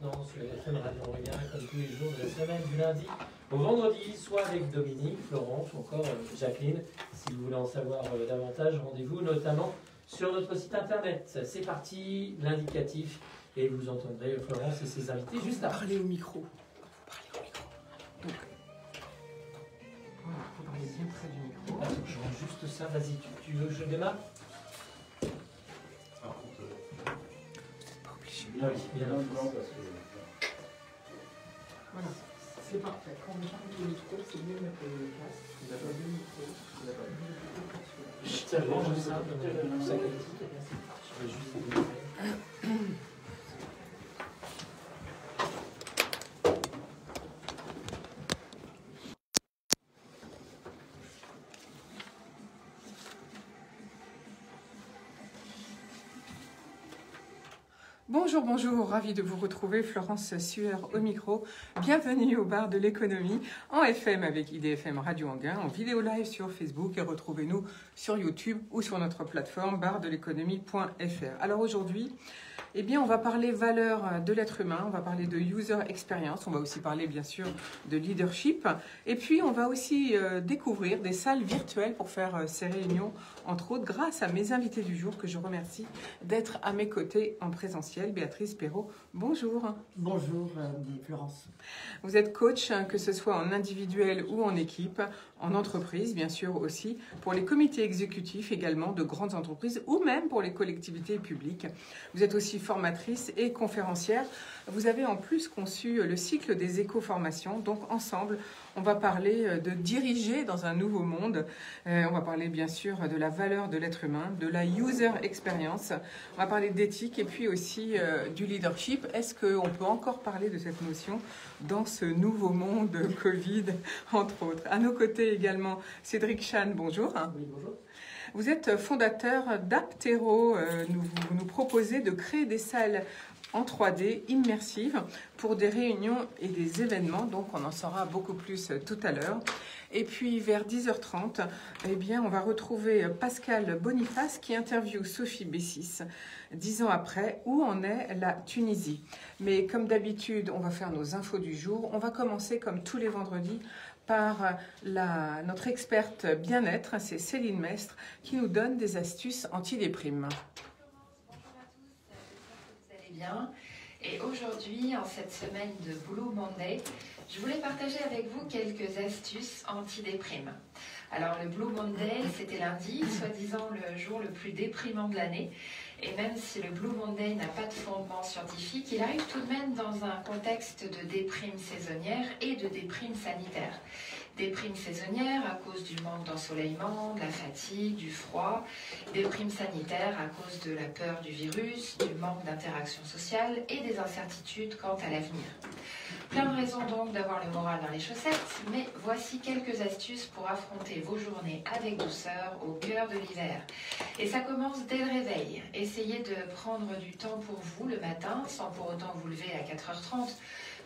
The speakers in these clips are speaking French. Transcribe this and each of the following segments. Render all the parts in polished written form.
maintenant sur FM Radio Anguin, comme tous les jours de la semaine, du lundi au vendredi, soit avec Dominique, Florence ou encore Jacqueline. Si vous voulez en savoir davantage, rendez-vous notamment sur notre site internet. C'est parti, l'indicatif, et vous entendrez Florence et ses invités juste après. Parlez au micro. Parlez au micro. Donc, voilà, il faut parler bien près du micro. Attends, je rends juste ça, vas-y, tu veux que je démarre? Ah oui, bien. Voilà, c'est parfait. Quand on parle au micro, c'est mieux de mettre le casque. Il n'a pas deux micros, il n'a pas deux micros pour celui-là. Je t'arrange ça pour sa qualité. Je vais juste démarrer. Bonjour, bonjour, ravi de vous retrouver, Florence Sueur au micro. Bienvenue au bar de l'économie en FM avec IDFM Radio Anguin, en vidéo live sur Facebook et retrouvez-nous sur YouTube ou sur notre plateforme bardeléconomie.fr. Alors aujourd'hui, eh bien, on va parler valeurs de l'être humain, on va parler de user experience, on va aussi parler bien sûr de leadership et puis on va aussi découvrir des salles virtuelles pour faire ces réunions, entre autres grâce à mes invités du jour que je remercie d'être à mes côtés en présentiel. Béatrice Perrault, bonjour. Bonjour Florence. Vous êtes coach, que ce soit en individuel ou en équipe, en entreprise bien sûr aussi, pour les comités exécutifs également de grandes entreprises ou même pour les collectivités publiques. Vous êtes aussi formatrice et conférencière. Vous avez en plus conçu le cycle des éco-formations. Donc ensemble, on va parler de diriger dans un nouveau monde. On va parler bien sûr de la valeur de l'être humain, de la user experience. On va parler d'éthique et puis aussi du leadership. Est-ce qu'on peut encore parler de cette notion dans ce nouveau monde Covid, entre autres? À nos côtés également, Cédric Chan, bonjour. Oui, bonjour. Vous êtes fondateur d'Aptero. Vous nous proposez de créer des salles en 3D immersives pour des réunions et des événements. Donc, on en saura beaucoup plus tout à l'heure. Et puis, vers 10h30, eh bien, on va retrouver Pascal Boniface qui interviewe Sophie Bessis 10 ans après, où en est la Tunisie. Mais comme d'habitude, on va faire nos infos du jour. On va commencer comme tous les vendredis par notre experte bien-être, c'est Céline Mestre, qui nous donne des astuces anti-déprime. Bonjour à tous, j'espère que vous allez bien. Et aujourd'hui, en cette semaine de Blue Monday, je voulais partager avec vous quelques astuces anti-déprime. Alors le Blue Monday, c'était lundi, soi-disant le jour le plus déprimant de l'année. Et même si le Blue Monday n'a pas de fondement scientifique, il arrive tout de même dans un contexte de déprime saisonnière et de déprime sanitaire. Déprime saisonnière à cause du manque d'ensoleillement, de la fatigue, du froid. Déprime sanitaire à cause de la peur du virus, du manque d'interaction sociale et des incertitudes quant à l'avenir. Plein de raisons donc d'avoir le moral dans les chaussettes, mais voici quelques astuces pour affronter vos journées avec douceur au cœur de l'hiver. Et ça commence dès le réveil. Essayez de prendre du temps pour vous le matin, sans pour autant vous lever à 4h30.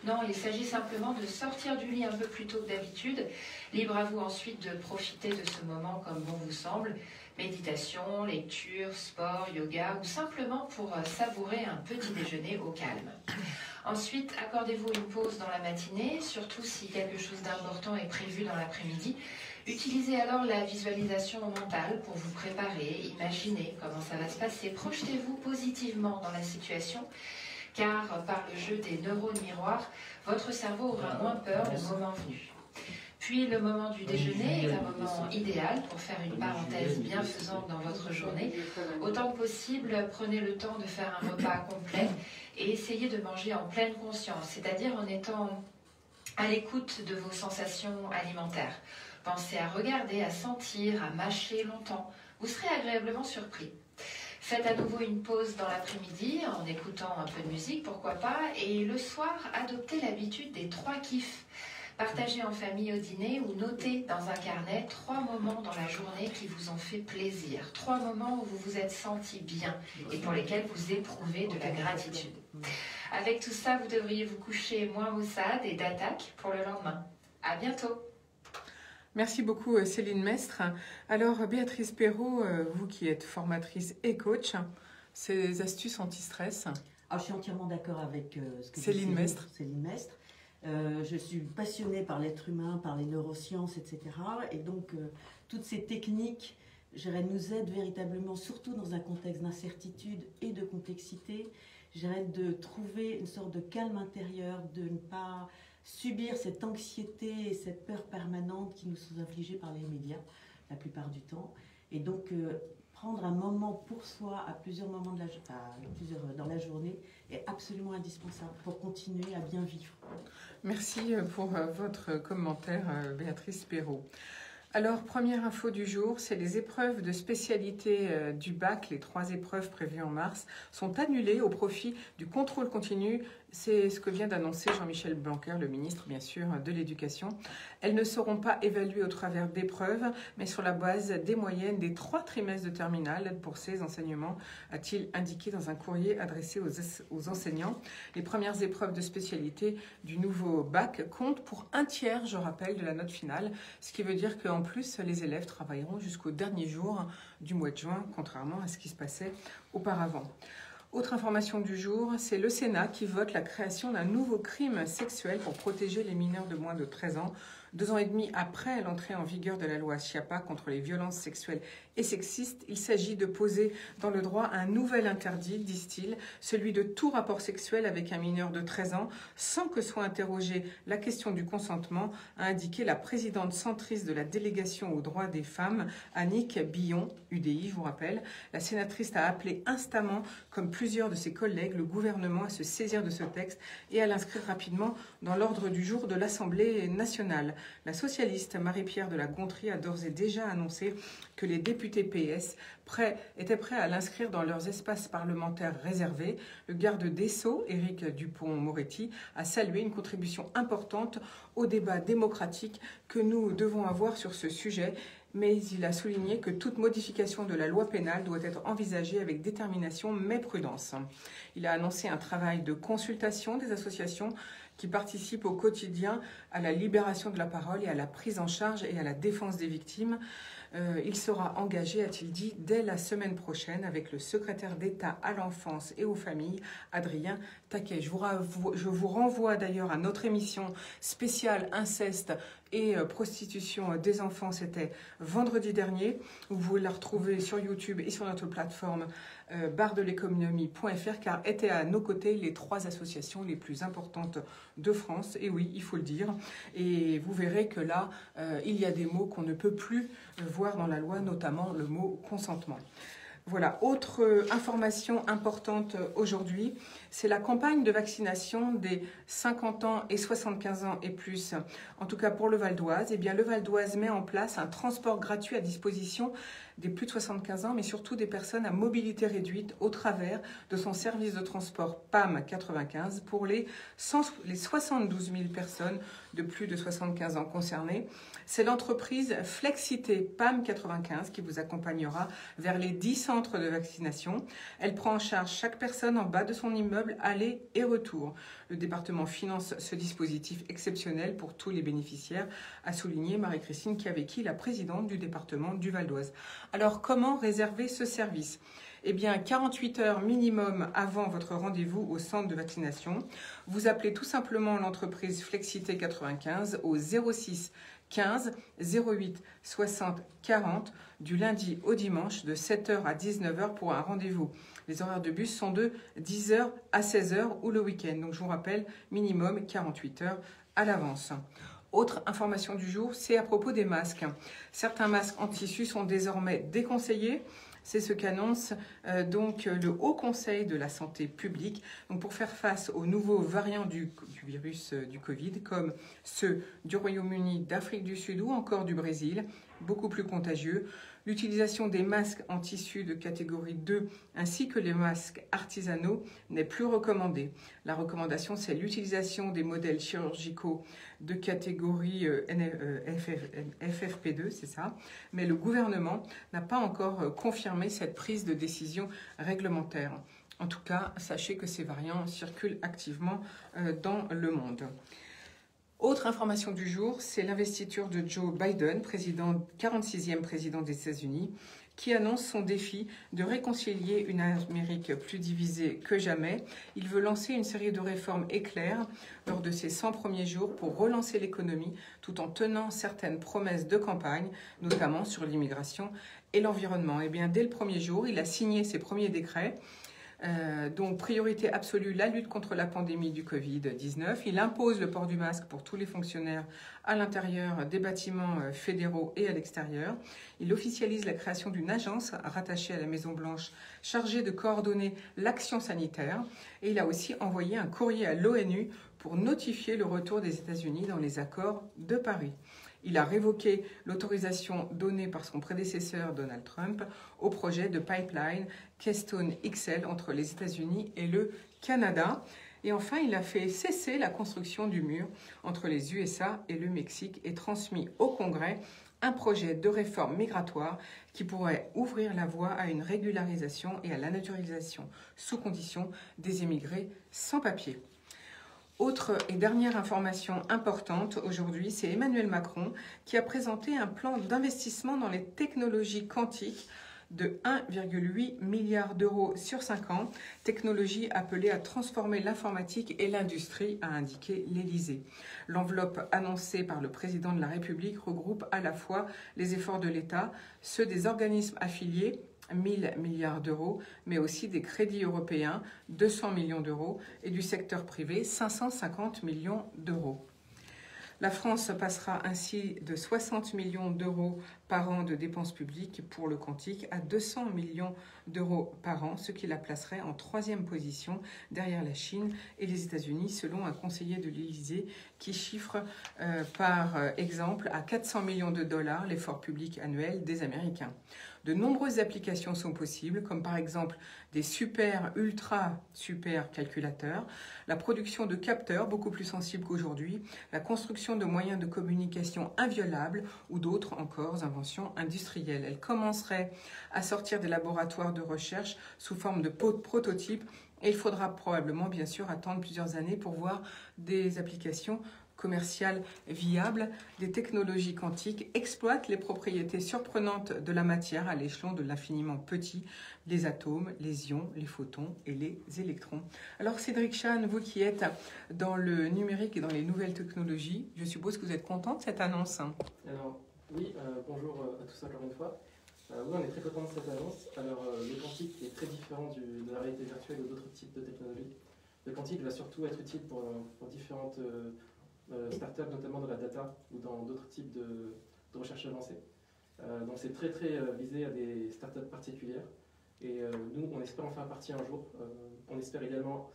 Non, il s'agit simplement de sortir du lit un peu plus tôt que d'habitude. Libre à vous ensuite de profiter de ce moment comme bon vous semble. Méditation, lecture, sport, yoga ou simplement pour savourer un petit déjeuner au calme. Ensuite, accordez-vous une pause dans la matinée, surtout si quelque chose d'important est prévu dans l'après-midi. Utilisez alors la visualisation mentale pour vous préparer, imaginer comment ça va se passer. Projetez-vous positivement dans la situation, car par le jeu des neurones miroirs, votre cerveau aura moins peur le moment venu. Puis le moment du déjeuner est un moment idéal pour faire une parenthèse bienfaisante dans votre journée. Autant que possible, prenez le temps de faire un repas complet et essayez de manger en pleine conscience, c'est-à-dire en étant à l'écoute de vos sensations alimentaires. Pensez à regarder, à sentir, à mâcher longtemps. Vous serez agréablement surpris. Faites à nouveau une pause dans l'après-midi en écoutant un peu de musique, pourquoi pas, et le soir, adoptez l'habitude des 3 kiffs. Partagez en famille au dîner ou notez dans un carnet 3 moments dans la journée qui vous ont fait plaisir. 3 moments où vous vous êtes senti bien et pour lesquels vous éprouvez de la gratitude. Avec tout ça, vous devriez vous coucher moins maussade et d'attaque pour le lendemain. À bientôt! Merci beaucoup Céline Mestre. Alors Béatrice Perrault, vous qui êtes formatrice et coach, ces astuces anti-stress? Alors, je suis entièrement d'accord avec ce que dit Céline Mestre. Céline Mestre. Je suis passionnée par l'être humain, par les neurosciences, etc. Et donc, toutes ces techniques, je dirais, nous aident véritablement, surtout dans un contexte d'incertitude et de complexité, je dirais, de trouver une sorte de calme intérieur, de ne pas subir cette anxiété et cette peur permanente qui nous sont infligées par les médias, la plupart du temps. Et donc, prendre un moment pour soi à plusieurs moments dans la journée est absolument indispensable pour continuer à bien vivre. Merci pour votre commentaire, Béatrice Perrault. Alors, première info du jour, c'est les épreuves de spécialité du bac. Les 3 épreuves prévues en mars sont annulées au profit du contrôle continu. C'est ce que vient d'annoncer Jean-Michel Blanquer, le ministre, bien sûr, de l'Éducation. Elles ne seront pas évaluées au travers d'épreuves, mais sur la base des moyennes des 3 trimestres de terminale pour ces enseignements, a-t-il indiqué dans un courrier adressé aux enseignants. Les premières épreuves de spécialité du nouveau bac comptent pour 1/3, je rappelle, de la note finale, ce qui veut dire qu'en plus, les élèves travailleront jusqu'au dernier jour du mois de juin, contrairement à ce qui se passait auparavant. Autre information du jour, c'est le Sénat qui vote la création d'un nouveau crime sexuel pour protéger les mineurs de moins de 13 ans. 2 ans et demi après l'entrée en vigueur de la loi Schiappa contre les violences sexuelles et sexistes, il s'agit de poser dans le droit un nouvel interdit, disent-ils, celui de tout rapport sexuel avec un mineur de 13 ans, sans que soit interrogée la question du consentement, a indiqué la présidente centriste de la délégation aux droits des femmes, Annick Billon, UDI, je vous rappelle. La sénatrice a appelé instamment, comme plusieurs de ses collègues, le gouvernement à se saisir de ce texte et à l'inscrire rapidement dans l'ordre du jour de l'Assemblée nationale. La socialiste Marie-Pierre de la Gontrie a d'ores et déjà annoncé que les députés PS étaient prêts à l'inscrire dans leurs espaces parlementaires réservés. Le garde des Sceaux, Éric Dupond-Moretti, a salué une contribution importante au débat démocratique que nous devons avoir sur ce sujet. Mais il a souligné que toute modification de la loi pénale doit être envisagée avec détermination mais prudence. Il a annoncé un travail de consultation des associations qui participent au quotidien à la libération de la parole et à la prise en charge et à la défense des victimes. Il sera engagé, a-t-il dit, dès la semaine prochaine avec le secrétaire d'État à l'enfance et aux familles, Adrien Taquet. Je vous renvoie d'ailleurs à notre émission spéciale inceste et prostitution des enfants. C'était vendredi dernier. Vous pouvez la retrouver sur YouTube et sur notre plateforme barredeleconomie.fr, car étaient à nos côtés les 3 associations les plus importantes de France. Et oui, il faut le dire. Et vous verrez que là, il y a des mots qu'on ne peut plus voir dans la loi, notamment le mot consentement. Voilà, autre information importante aujourd'hui, c'est la campagne de vaccination des 50 ans et 75 ans et plus. En tout cas pour le Val d'Oise, eh bien le Val d'Oise met en place un transport gratuit à disposition des plus de 75 ans, mais surtout des personnes à mobilité réduite au travers de son service de transport PAM 95 pour les 72 000 personnes de plus de 75 ans concernées. C'est l'entreprise Flexité PAM 95 qui vous accompagnera vers les 10 centres de vaccination. Elle prend en charge chaque personne en bas de son immeuble, aller et retour. Le département finance ce dispositif exceptionnel pour tous les bénéficiaires, a souligné Marie-Christine Chiavecchi, la présidente du département du Val d'Oise. Alors, comment réserver ce service ? Eh bien, 48 heures minimum avant votre rendez-vous au centre de vaccination. Vous appelez tout simplement l'entreprise Flexité 95 au 06 15 08 60 40 du lundi au dimanche de 7h à 19h pour un rendez-vous. Les horaires de bus sont de 10h à 16h ou le week-end. Donc je vous rappelle, minimum 48 heures à l'avance. Autre information du jour, c'est à propos des masques. Certains masques en tissu sont désormais déconseillés. C'est ce qu'annonce donc le Haut Conseil de la Santé publique. Donc pour faire face aux nouveaux variants du virus du Covid, comme ceux du Royaume-Uni, d'Afrique du Sud ou encore du Brésil, beaucoup plus contagieux, l'utilisation des masques en tissu de catégorie 2 ainsi que les masques artisanaux n'est plus recommandée. La recommandation, c'est l'utilisation des modèles chirurgicaux de catégorie FFP2, c'est ça. Mais le gouvernement n'a pas encore confirmé cette prise de décision réglementaire. En tout cas, sachez que ces variants circulent activement dans le monde. Autre information du jour, c'est l'investiture de Joe Biden, 46e président des États-Unis, qui annonce son défi de réconcilier une Amérique plus divisée que jamais. Il veut lancer une série de réformes éclairs lors de ses 100 premiers jours pour relancer l'économie tout en tenant certaines promesses de campagne, notamment sur l'immigration et l'environnement. Et bien, dès le premier jour, il a signé ses premiers décrets. Donc, priorité absolue, la lutte contre la pandémie du Covid-19. Il impose le port du masque pour tous les fonctionnaires à l'intérieur des bâtiments fédéraux et à l'extérieur. Il officialise la création d'une agence rattachée à la Maison-Blanche chargée de coordonner l'action sanitaire. Et il a aussi envoyé un courrier à l'ONU pour notifier le retour des États-Unis dans les accords de Paris. Il a révoqué l'autorisation donnée par son prédécesseur Donald Trump au projet de pipeline Keystone XL entre les États-Unis et le Canada. Et enfin, il a fait cesser la construction du mur entre les USA et le Mexique et transmis au Congrès un projet de réforme migratoire qui pourrait ouvrir la voie à une régularisation et à la naturalisation sous condition des immigrés sans papier. Autre et dernière information importante aujourd'hui, c'est Emmanuel Macron qui a présenté un plan d'investissement dans les technologies quantiques de 1,8 milliard d'euros sur 5 ans, technologie appelée à transformer l'informatique et l'industrie, a indiqué l'Élysée. L'enveloppe annoncée par le président de la République regroupe à la fois les efforts de l'État, ceux des organismes affiliés, 1 000 milliards d'euros, mais aussi des crédits européens, 200 millions d'euros, et du secteur privé, 550 millions d'euros. La France passera ainsi de 60 millions d'euros par an de dépenses publiques pour le quantique à 200 millions d'euros par an, ce qui la placerait en 3e position derrière la Chine et les États-Unis, selon un conseiller de l'Élysée qui chiffre par exemple à 400 millions de dollars l'effort public annuel des Américains. De nombreuses applications sont possibles, comme par exemple des super calculateurs, la production de capteurs beaucoup plus sensibles qu'aujourd'hui, la construction de moyens de communication inviolables ou d'autres encore inventions industrielles. Elle commencerait à sortir des laboratoires de recherche sous forme de prototypes et il faudra probablement bien sûr attendre plusieurs années pour voir des applications commerciales viables. Des technologies quantiques exploitent les propriétés surprenantes de la matière à l'échelon de l'infiniment petit, les atomes, les ions, les photons et les électrons. Alors Cédric Chan, vous qui êtes dans le numérique et dans les nouvelles technologies, je suppose que vous êtes content de cette annonce. Alors oui, bonjour à tous encore une fois. Oui, on est très content de cette annonce. Alors le quantique est très différent de la réalité virtuelle ou d'autres types de technologies. Le quantique va surtout être utile pour différentes startups, notamment dans la data ou dans d'autres types de recherche avancée. Donc c'est très visé à des startups particulières. Et nous, on espère en faire partie un jour. On espère également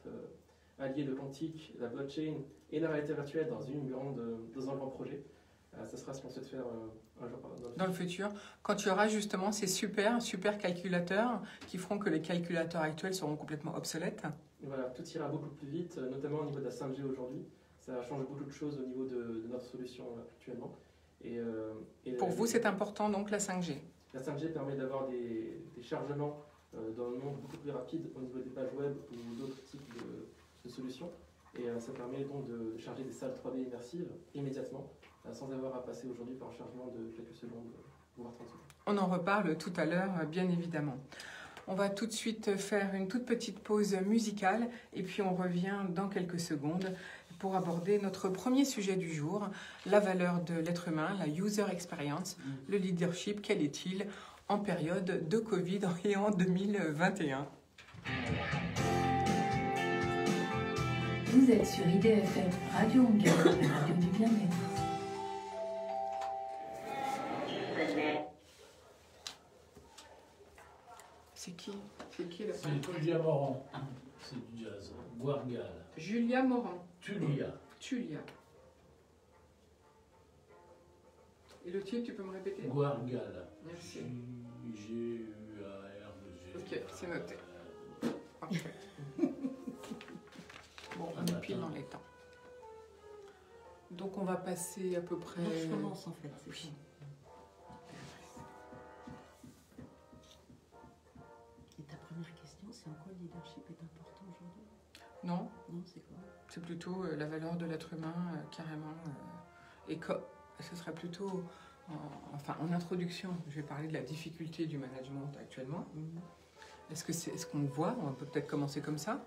allier le quantique, la blockchain et la réalité virtuelle dans un grand projet. Ça sera ce qu'on souhaite faire un jour dans le futur, quand il y aura justement ces super calculateurs qui feront que les calculateurs actuels seront complètement obsolètes. Voilà, tout ira beaucoup plus vite, notamment au niveau de la 5G aujourd'hui. Ça change beaucoup de choses au niveau de notre solution actuellement. Pour vous, c'est important donc la 5G? La 5G permet d'avoir des chargements dans le monde beaucoup plus rapides au niveau des pages web ou d'autres types de solutions. Et ça permet donc de charger des salles 3D immersives immédiatement, sans avoir à passer aujourd'hui par un chargement de quelques secondes, voire 30 secondes. On en reparle tout à l'heure, bien évidemment. On va tout de suite faire une toute petite pause musicale et puis on revient dans quelques secondes pour aborder notre premier sujet du jour, la valeur de l'être humain, la user experience, le leadership, quel est-il en période de Covid et en 2021. Vous êtes sur IDFM, Radio Anguille, la radio du bien-être. C'est qui la C'est Julia Morand. C'est du jazz. Guargal. Julia Morand. Tulia. Et le titre, tu peux me répéter? Guargal. Merci. G-U-A-R-G. Ok, c'est noté. Parfait. Bon, on est pile dans les temps. Donc on va passer à peu près... Donc, je commence en fait, c'est ça. Et ta première question, c'est en quoi le leadership est important aujourd'hui? Non, Non, c'est quoi? c'est plutôt la valeur de l'être humain, carrément. Et ce serait plutôt en introduction, je vais parler de la difficulté du management actuellement. Est-ce qu'on le voit? On peut peut-être commencer comme ça.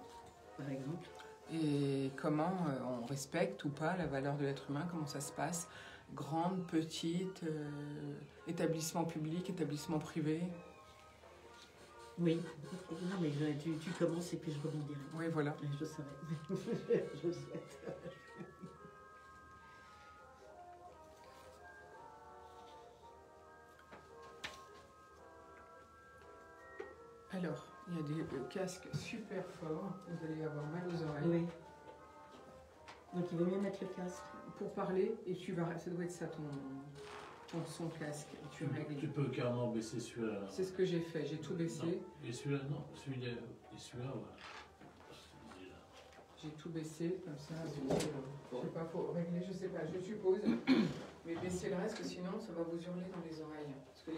Par exemple. Et comment on respecte ou pas la valeur de l'être humain, comment ça se passe? Grande, petite, établissement public, établissement privé? Oui, non mais tu commences et puis je rebondirai. Oui, voilà. Je savais. Je souhaite. Alors, il y a des casques super forts, vous allez avoir mal aux oreilles. Oui. Donc il vaut mieux mettre le casque. Pour parler, et ça doit être ça ton son casque. Et tu règles. Tu peux carrément baisser celui-là. C'est ce que j'ai fait, j'ai tout baissé. Non. Et celui-là, non. Celui-là, et celui-là, voilà. J'ai tout baissé, comme ça. Je sais pas, faut régler, je sais pas, je suppose. Mais baissez le reste, sinon ça va vous hurler dans les oreilles. Parce que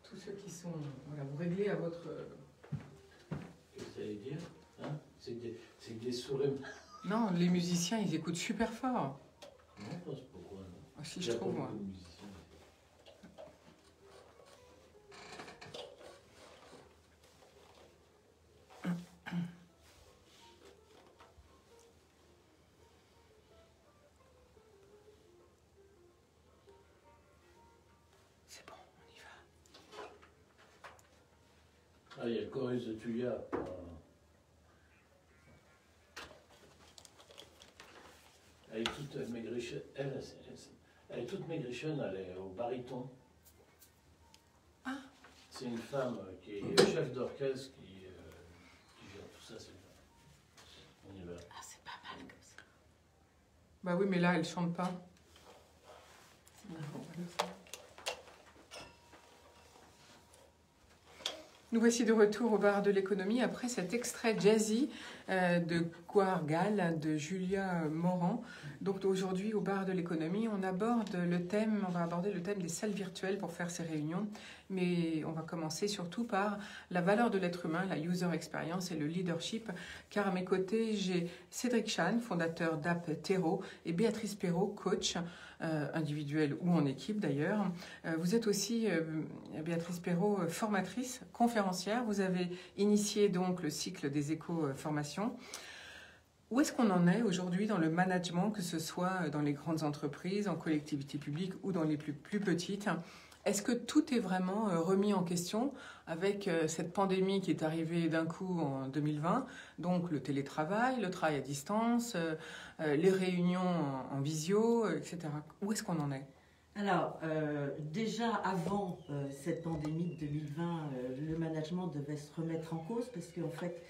tous ceux qui sont... Voilà, vous réglez à votre... Qu'est-ce que ça veut dire, hein? C'est des souris. Non, les musiciens, ils écoutent super fort. Non, pas pourquoi. Ah, si, je trouve, moi. C'est bon, on y va. Ah, il y a le chorus de Tuya. Elle est toute maigrichonne. Elle est toute maigrichonne, elle est au baryton. Ah. C'est une femme qui est chef d'orchestre qui gère tout ça. On y va. Ah, c'est pas mal comme ça. Bah oui, mais là, elle chante pas. Nous voici de retour au bar de l'économie après cet extrait jazzy de Guargal de Julia Morand. Donc aujourd'hui au bar de l'économie, on va aborder le thème des salles virtuelles pour faire ces réunions. Mais on va commencer surtout par la valeur de l'être humain, la user experience et le leadership. Car à mes côtés, j'ai Cédric Chan, fondateur d'App Terreau, et Béatrice Perrault, coach individuelle ou en équipe d'ailleurs. Vous êtes aussi, Béatrice Perrault, formatrice, conférencière. Vous avez initié donc le cycle des éco-formations. Où est-ce qu'on en est aujourd'hui dans le management, que ce soit dans les grandes entreprises, en collectivité publique ou dans les plus petites? Est-ce que tout est vraiment remis en question avec cette pandémie qui est arrivée d'un coup en 2020, donc le télétravail, le travail à distance, les réunions en visio, etc. Où est-ce qu'on en est? Alors, déjà avant cette pandémie de 2020, le management devait se remettre en cause parce qu'en fait,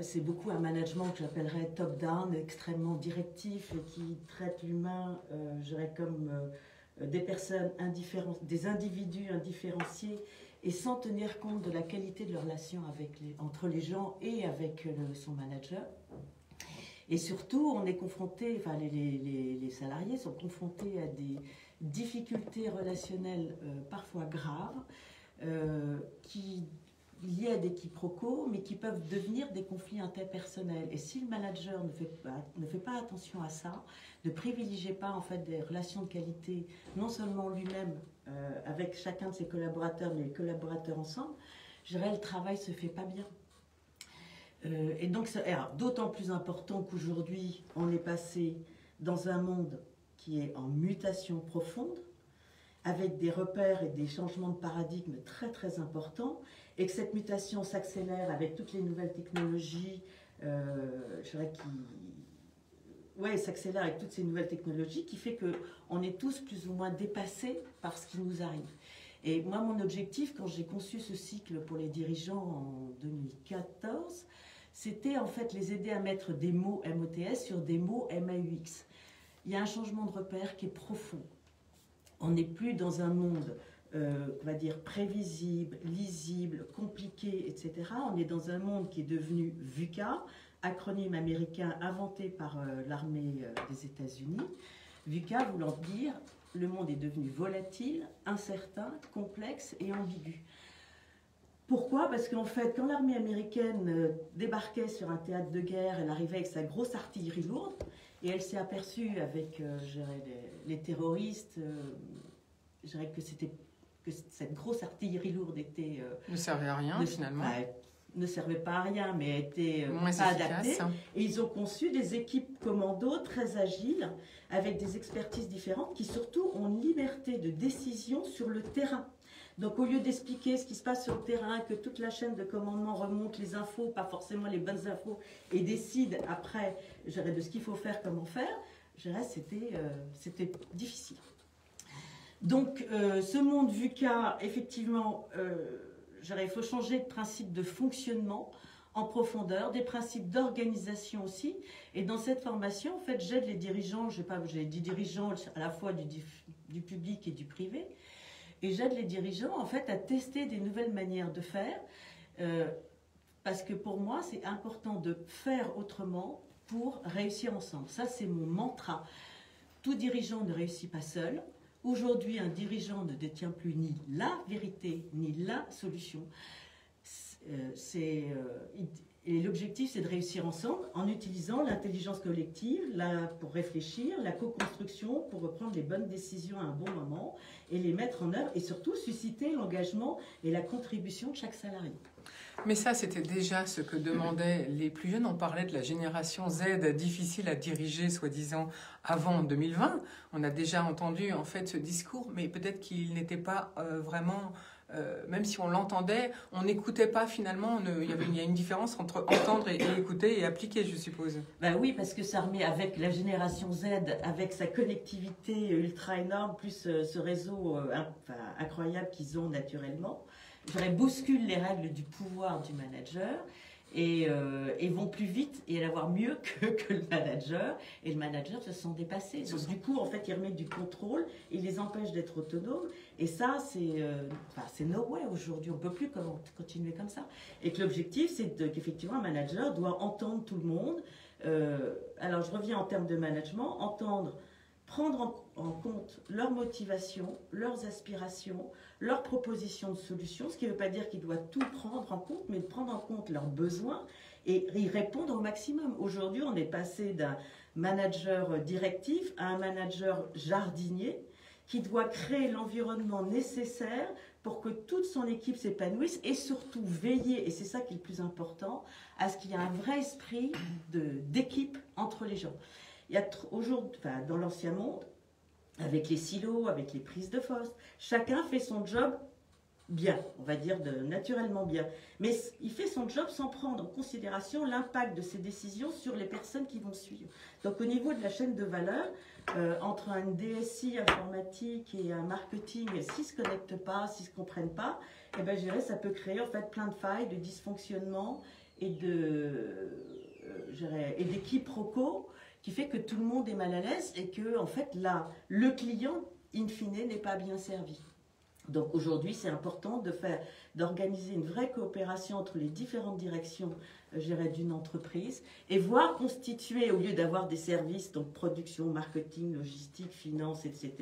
c'est beaucoup un management que j'appellerais top-down, extrêmement directif et qui traite l'humain, je dirais, comme des personnes indifférentes, des individus indifférenciés et sans tenir compte de la qualité de la relation entre les gens et avec son manager. Et surtout, on est confronté, enfin les salariés sont confrontés à des difficultés relationnelles parfois graves qui liées à des quiproquos, mais qui peuvent devenir des conflits interpersonnels. Et si le manager ne fait pas attention à ça, ne privilégie pas en fait des relations de qualité, non seulement lui-même avec chacun de ses collaborateurs, mais les collaborateurs ensemble, je dirais le travail se fait pas bien. Et donc, d'autant plus important qu'aujourd'hui, on est passé dans un monde qui est en mutation profonde, avec des repères et des changements de paradigme très très importants, et que cette mutation s'accélère avec toutes les nouvelles technologies, je dirais s'accélère avec toutes ces nouvelles technologies, qui fait qu'on est tous plus ou moins dépassés par ce qui nous arrive. Et moi, mon objectif, quand j'ai conçu ce cycle pour les dirigeants en 2014, c'était en fait les aider à mettre des mots MOTS sur des mots MAUX. Il y a un changement de repère qui est profond. On n'est plus dans un monde, on va dire, prévisible, lisible, compliqué, etc. On est dans un monde qui est devenu VUCA, acronyme américain inventé par l'armée des États-Unis. VUCA voulant dire le monde est devenu volatile, incertain, complexe et ambigu. Pourquoi? Parce qu'en fait, quand l'armée américaine débarquait sur un théâtre de guerre, elle arrivait avec sa grosse artillerie lourde et elle s'est aperçue avec les terroristes je dirais que cette grosse artillerie lourde était... ne servait à rien, finalement. Ne servait pas à rien, mais était moins pas efficace. adaptée. Et ils ont conçu des équipes commando très agiles, avec des expertises différentes, qui surtout ont une liberté de décision sur le terrain. Donc au lieu d'expliquer ce qui se passe sur le terrain, que toute la chaîne de commandement remonte les infos, pas forcément les bonnes infos, et décide après, je dirais, de ce qu'il faut faire, comment faire, je dirais, c'était difficile. Donc ce monde VUCA, effectivement, il faut changer de principe de fonctionnement en profondeur, des principes d'organisation aussi. Et dans cette formation, en fait, j'aide les dirigeants, j'ai dit dirigeants à la fois du public et du privé, et j'aide les dirigeants, en fait, à tester des nouvelles manières de faire, parce que pour moi, c'est important de faire autrement pour réussir ensemble. Ça, c'est mon mantra. Tout dirigeant ne réussit pas seul. Aujourd'hui, un dirigeant ne détient plus ni la vérité, ni la solution. Et l'objectif, c'est de réussir ensemble en utilisant l'intelligence collective pour réfléchir, la co-construction pour prendre les bonnes décisions à un bon moment et les mettre en œuvre et surtout susciter l'engagement et la contribution de chaque salarié. Mais ça, c'était déjà ce que demandaient les plus jeunes. On parlait de la génération Z difficile à diriger, soi-disant, avant 2020. On a déjà entendu, en fait, ce discours, mais peut-être qu'il n'était pas vraiment... même si on l'entendait, on n'écoutait pas finalement. Il y a une différence entre entendre et écouter et appliquer, je suppose. Ben oui, parce que ça remet avec la génération Z, avec sa connectivité ultra énorme, plus ce réseau incroyable qu'ils ont naturellement, bouscule les règles du pouvoir du manager et vont plus vite et avoir mieux que le manager. Et le manager se sent dépassé. Donc du coup, en fait, il remet du contrôle, il les empêche d'être autonomes. Et ça, c'est no way aujourd'hui. On ne peut plus continuer comme ça. Et que l'objectif, c'est qu'effectivement, un manager doit entendre tout le monde. Alors, je reviens en termes de management, prendre en compte leurs motivations, leurs aspirations, leurs propositions de solutions, ce qui ne veut pas dire qu'il doit tout prendre en compte, mais de prendre en compte leurs besoins et y répondre au maximum. Aujourd'hui, on est passé d'un manager directif à un manager jardinier qui doit créer l'environnement nécessaire pour que toute son équipe s'épanouisse et surtout veiller, et c'est ça qui est le plus important, à ce qu'il y ait un vrai esprit d'équipe entre les gens. Il y a aujourd'hui, dans l'ancien monde, avec les silos, avec les prises de poste, chacun fait son job bien, on va dire naturellement bien. Mais il fait son job sans prendre en considération l'impact de ses décisions sur les personnes qui vont suivre. Donc au niveau de la chaîne de valeur, entre un DSI informatique et un marketing, s'ils ne se connectent pas, s'ils ne se comprennent pas, eh ben, je dirais, ça peut créer en fait plein de failles, de dysfonctionnements et des quiproquos qui fait que tout le monde est mal à l'aise et que en fait là, le client, in fine, n'est pas bien servi. Donc aujourd'hui, c'est important d'organiser une vraie coopération entre les différentes directions, d'une entreprise, et voir constituer, au lieu d'avoir des services, donc production, marketing, logistique, finance, etc.,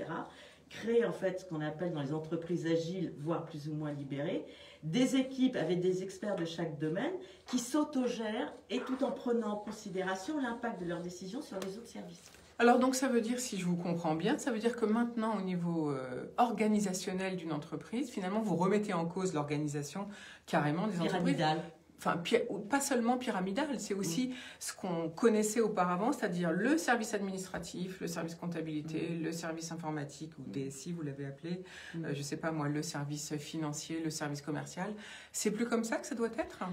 créer en fait ce qu'on appelle dans les entreprises agiles, voire plus ou moins libérées, des équipes avec des experts de chaque domaine qui s'autogèrent et tout en prenant en considération l'impact de leurs décisions sur les autres services. Alors donc ça veut dire, si je vous comprends bien, ça veut dire que maintenant au niveau organisationnel d'une entreprise, finalement vous remettez en cause l'organisation carrément des entreprises. Enfin, pas seulement pyramidal, c'est aussi ce qu'on connaissait auparavant, c'est-à-dire le service administratif, le service comptabilité, le service informatique, ou DSI, vous l'avez appelé, je ne sais pas moi, le service financier, le service commercial. C'est plus comme ça que ça doit être ?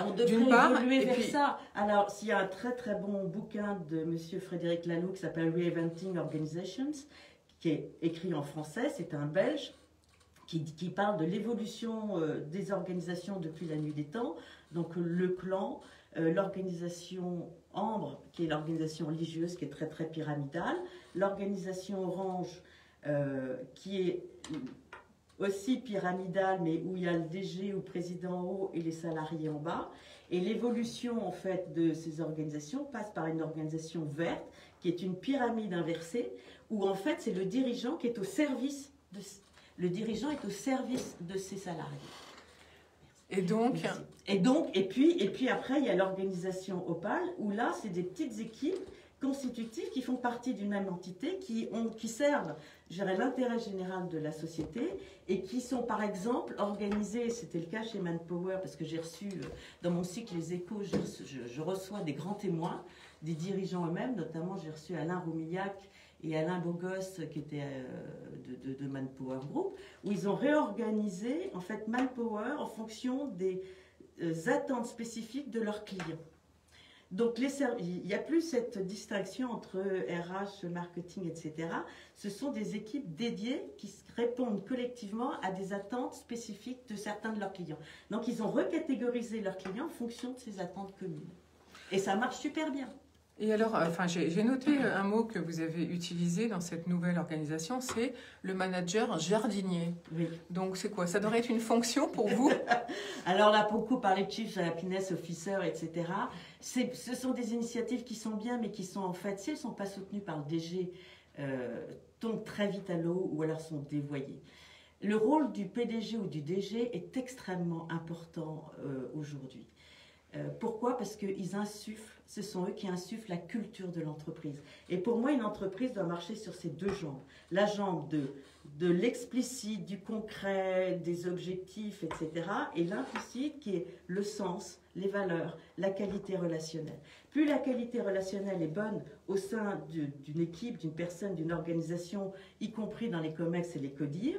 On devrait évoluer vers ça. Alors, s'il y a un très très bon bouquin de M. Frédéric Laloux qui s'appelle Reinventing Organizations, qui est écrit en français, c'est un Belge, qui parle de l'évolution des organisations depuis la nuit des temps. Donc le clan, l'organisation Ambre, qui est l'organisation religieuse, qui est très très pyramidale, l'organisation Orange, qui est aussi pyramidale, mais où il y a le DG ou président en haut et les salariés en bas. Et l'évolution en fait de ces organisations passe par une organisation verte, qui est une pyramide inversée, où en fait c'est le dirigeant qui est au service de ses salariés. Et puis puis après, il y a l'organisation Opale, où là, c'est des petites équipes constitutifs qui font partie d'une même entité, qui servent, je dirais, l'intérêt général de la société et qui sont par exemple organisés, c'était le cas chez Manpower, parce que j'ai reçu, dans mon cycle Les Échos, je reçois des grands témoins, des dirigeants eux-mêmes, notamment j'ai reçu Alain Roumillac et Alain Bogos qui étaient de Manpower Group, où ils ont réorganisé en fait Manpower en fonction des attentes spécifiques de leurs clients. Donc il n'y a plus cette distinction entre RH, marketing, etc. Ce sont des équipes dédiées qui répondent collectivement à des attentes spécifiques de certains de leurs clients. Donc ils ont recatégorisé leurs clients en fonction de ces attentes communes. Et ça marche super bien. Et alors, enfin, j'ai noté un mot que vous avez utilisé dans cette nouvelle organisation, c'est le manager jardinier. Oui. Donc, c'est quoi? Ça devrait être une fonction pour vous? Alors, on a beaucoup parlé de Chief Happiness Officer, etc. Ce sont des initiatives qui sont bien, mais qui sont en fait, si elles ne sont pas soutenues par le DG, tombent très vite à l'eau ou alors sont dévoyées. Le rôle du PDG ou du DG est extrêmement important aujourd'hui. Pourquoi? Parce qu'ils insufflent, ce sont eux qui insufflent la culture de l'entreprise. Et pour moi, une entreprise doit marcher sur ces deux jambes. La jambe de l'explicite, du concret, des objectifs, etc. Et l'implicite qui est le sens, les valeurs, la qualité relationnelle. Plus la qualité relationnelle est bonne au sein d'une équipe, d'une personne, d'une organisation, y compris dans les COMEX et les CODIR,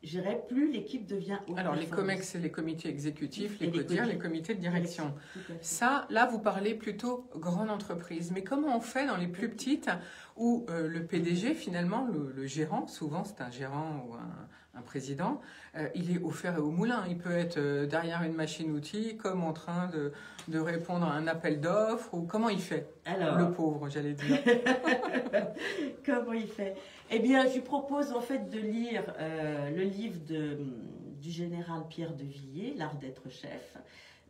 je dirais, plus l'équipe devient haute. Alors, les COMEX, c'est les comités exécutifs, les CODIR, les comités de direction. Ça, là, vous parlez plutôt grande entreprise. Mais comment on fait dans les plus petites où le PDG, finalement, le gérant, souvent c'est un gérant ou un président, il est au fer et au moulin. Il peut être derrière une machine-outil, comme en train de répondre à un appel d'offres, ou comment il fait? Alors, le pauvre, j'allais dire. Comment il fait? Eh bien, je lui propose en fait de lire le livre du général Pierre de Villiers, L'art d'être chef,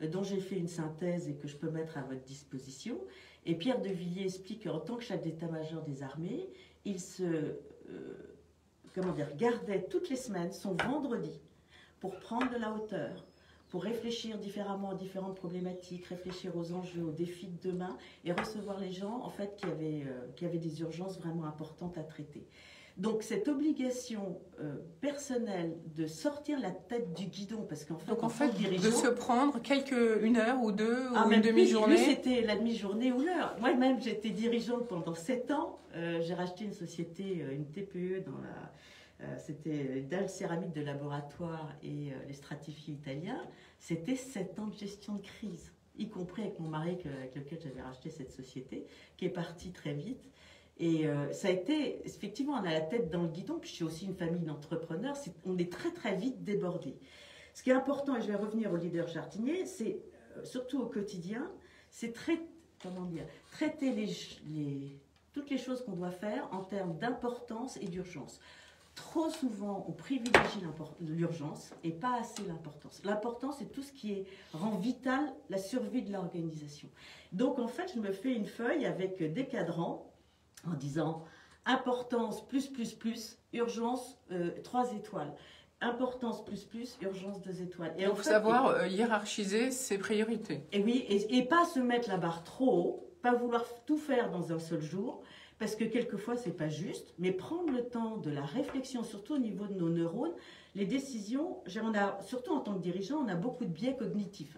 dont j'ai fait une synthèse et que je peux mettre à votre disposition. Et Pierre de Villiers explique qu'en tant que chef d'état-major des armées, il se gardait toutes les semaines son vendredi pour prendre de la hauteur, pour réfléchir différemment à différentes problématiques, réfléchir aux enjeux, aux défis de demain et recevoir les gens en fait, qui avaient des urgences vraiment importantes à traiter. Donc cette obligation personnelle de sortir la tête du guidon, parce qu'en fait, donc en fait de se prendre une heure ou deux ou une demi-journée. Lui, c'était la demi-journée ou l'heure. Moi-même, j'étais dirigeante pendant 7 ans. J'ai racheté une société, une TPE c'était Dalle Céramique de laboratoire et les stratifiés italiens. C'était 7 ans de gestion de crise, y compris avec mon mari avec lequel j'avais racheté cette société, qui est parti très vite. Et ça a été, effectivement, on a la tête dans le guidon, puis je suis aussi une famille d'entrepreneurs, on est très très vite débordés. Ce qui est important, et je vais revenir au leader jardinier, c'est surtout au quotidien, c'est traiter toutes les choses qu'on doit faire en termes d'importance et d'urgence. Trop souvent, on privilégie l'urgence et pas assez l'importance. L'importance, c'est tout ce qui rend vital la survie de l'organisation. Donc, en fait, je me fais une feuille avec des cadrans en disant importance plus, urgence 3 étoiles. Importance plus, urgence 2 étoiles. Et il faut savoir hiérarchiser ses priorités. Et oui, et pas se mettre la barre trop haut, pas vouloir tout faire dans un seul jour, parce que quelquefois c'est pas juste, mais prendre le temps de la réflexion, surtout au niveau de nos neurones, les décisions, surtout en tant que dirigeant, on a beaucoup de biais cognitifs.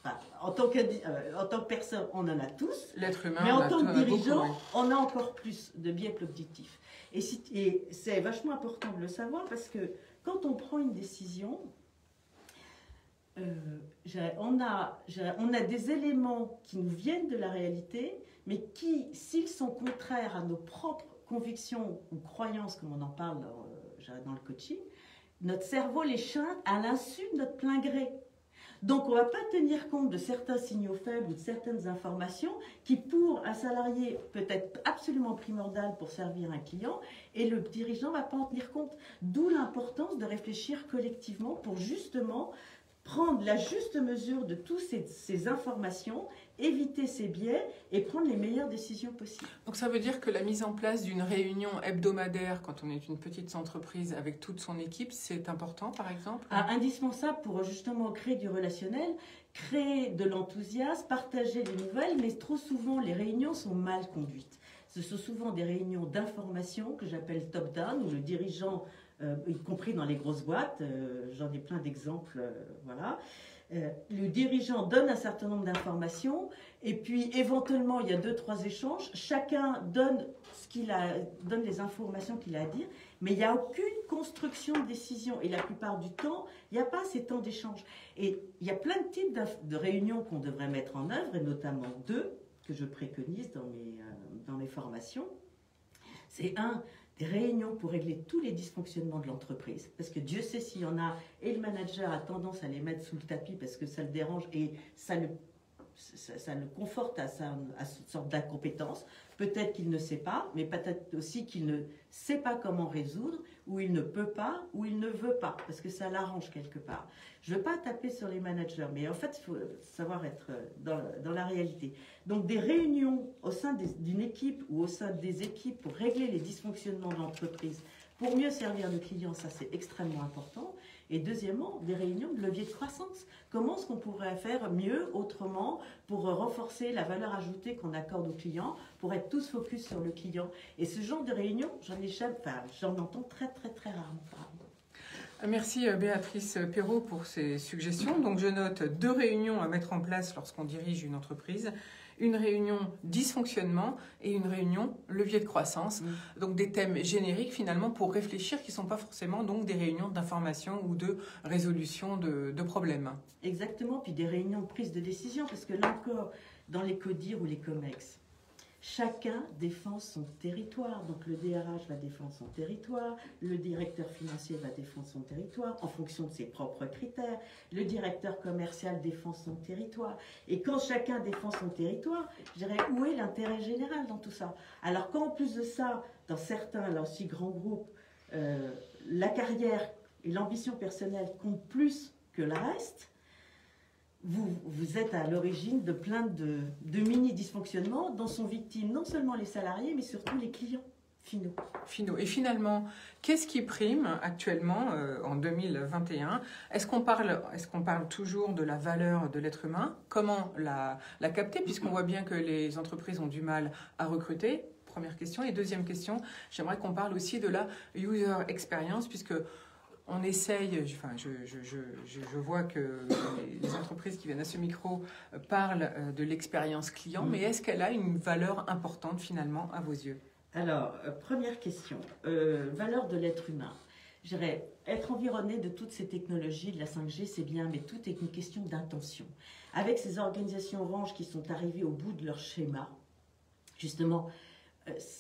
Enfin, en tant que personne, on en a tous. L'être humain, mais en tant que dirigeant, on a encore plus de biais cognitifs. Et c'est vachement important de le savoir parce que quand on prend une décision, on a des éléments qui nous viennent de la réalité, mais qui, s'ils sont contraires à nos propres convictions ou croyances, comme on en parle dans le coaching, notre cerveau les chante à l'insu de notre plein gré. Donc, on ne va pas tenir compte de certains signaux faibles ou de certaines informations qui, pour un salarié, peut être absolument primordial pour servir un client, et le dirigeant ne va pas en tenir compte. D'où l'importance de réfléchir collectivement pour justement prendre la juste mesure de toutes ces informations, éviter ces biais et prendre les meilleures décisions possibles. Donc ça veut dire que la mise en place d'une réunion hebdomadaire quand on est une petite entreprise avec toute son équipe, c'est important par exemple? Indispensable pour justement créer du relationnel, créer de l'enthousiasme, partager des nouvelles, mais trop souvent les réunions sont mal conduites. Ce sont souvent des réunions d'information que j'appelle top-down, où le dirigeant, y compris dans les grosses boîtes, j'en ai plein d'exemples, voilà. Le dirigeant donne un certain nombre d'informations et puis éventuellement il y a 2-3 échanges. Chacun donne donne les informations qu'il a à dire, mais il n'y a aucune construction de décision. Et la plupart du temps, il n'y a pas ces temps d'échange. Et il y a plein de types de réunions qu'on devrait mettre en œuvre, et notamment 2 que je préconise dans mes formations. C'est des réunions pour régler tous les dysfonctionnements de l'entreprise, parce que Dieu sait s'il y en a, et le manager a tendance à les mettre sous le tapis parce que ça le dérange et ça le conforte à cette sorte d'incompétence. Peut-être qu'il ne sait pas, mais peut-être aussi qu'il ne sait pas comment résoudre, ou il ne peut pas, ou il ne veut pas, parce que ça l'arrange quelque part. Je ne veux pas taper sur les managers, mais en fait, il faut savoir être dans la réalité. Donc, des réunions au sein d'une équipe ou au sein des équipes pour régler les dysfonctionnements de l'entreprise, pour mieux servir le client, ça c'est extrêmement important. Et deuxièmement, des réunions de levier de croissance. Comment est-ce qu'on pourrait faire mieux, autrement, pour renforcer la valeur ajoutée qu'on accorde aux clients, pour être tous focus sur le client. Et ce genre de réunion, j'en entends très très très rarement parler. Merci Béatrice Perrault pour ces suggestions. Donc je note 2 réunions à mettre en place lorsqu'on dirige une entreprise. Une réunion dysfonctionnement et une réunion levier de croissance. Donc des thèmes génériques finalement pour réfléchir qui ne sont pas forcément donc des réunions d'information ou de résolution de problèmes. Exactement, puis des réunions de prise de décision, parce que là encore, dans les CODIR ou les COMEX, chacun défend son territoire. Donc le DRH va défendre son territoire, le directeur financier va défendre son territoire en fonction de ses propres critères, le directeur commercial défend son territoire. Et quand chacun défend son territoire, je dirais, où est l'intérêt général dans tout ça? Alors quand en plus de ça, dans certains, là aussi grands groupes, la carrière et l'ambition personnelle comptent plus que le reste, vous êtes à l'origine de plein de mini-dysfonctionnements dont sont victimes non seulement les salariés, mais surtout les clients finaux. Et finalement, qu'est-ce qui prime actuellement en 2021? Est-ce qu'on parle toujours de la valeur de l'être humain? Comment la capter, puisqu'on voit bien que les entreprises ont du mal à recruter? Première question. Et deuxième question, j'aimerais qu'on parle aussi de la user experience, puisque on essaye, je vois que les entreprises qui viennent à ce micro parlent de l'expérience client, mais est-ce qu'elle a une valeur importante finalement à vos yeux? Alors, première question, valeur de l'être humain. Je dirais, être environné de toutes ces technologies, de la 5G, c'est bien, mais tout est une question d'intention. Avec ces organisations orange qui sont arrivées au bout de leur schéma, justement,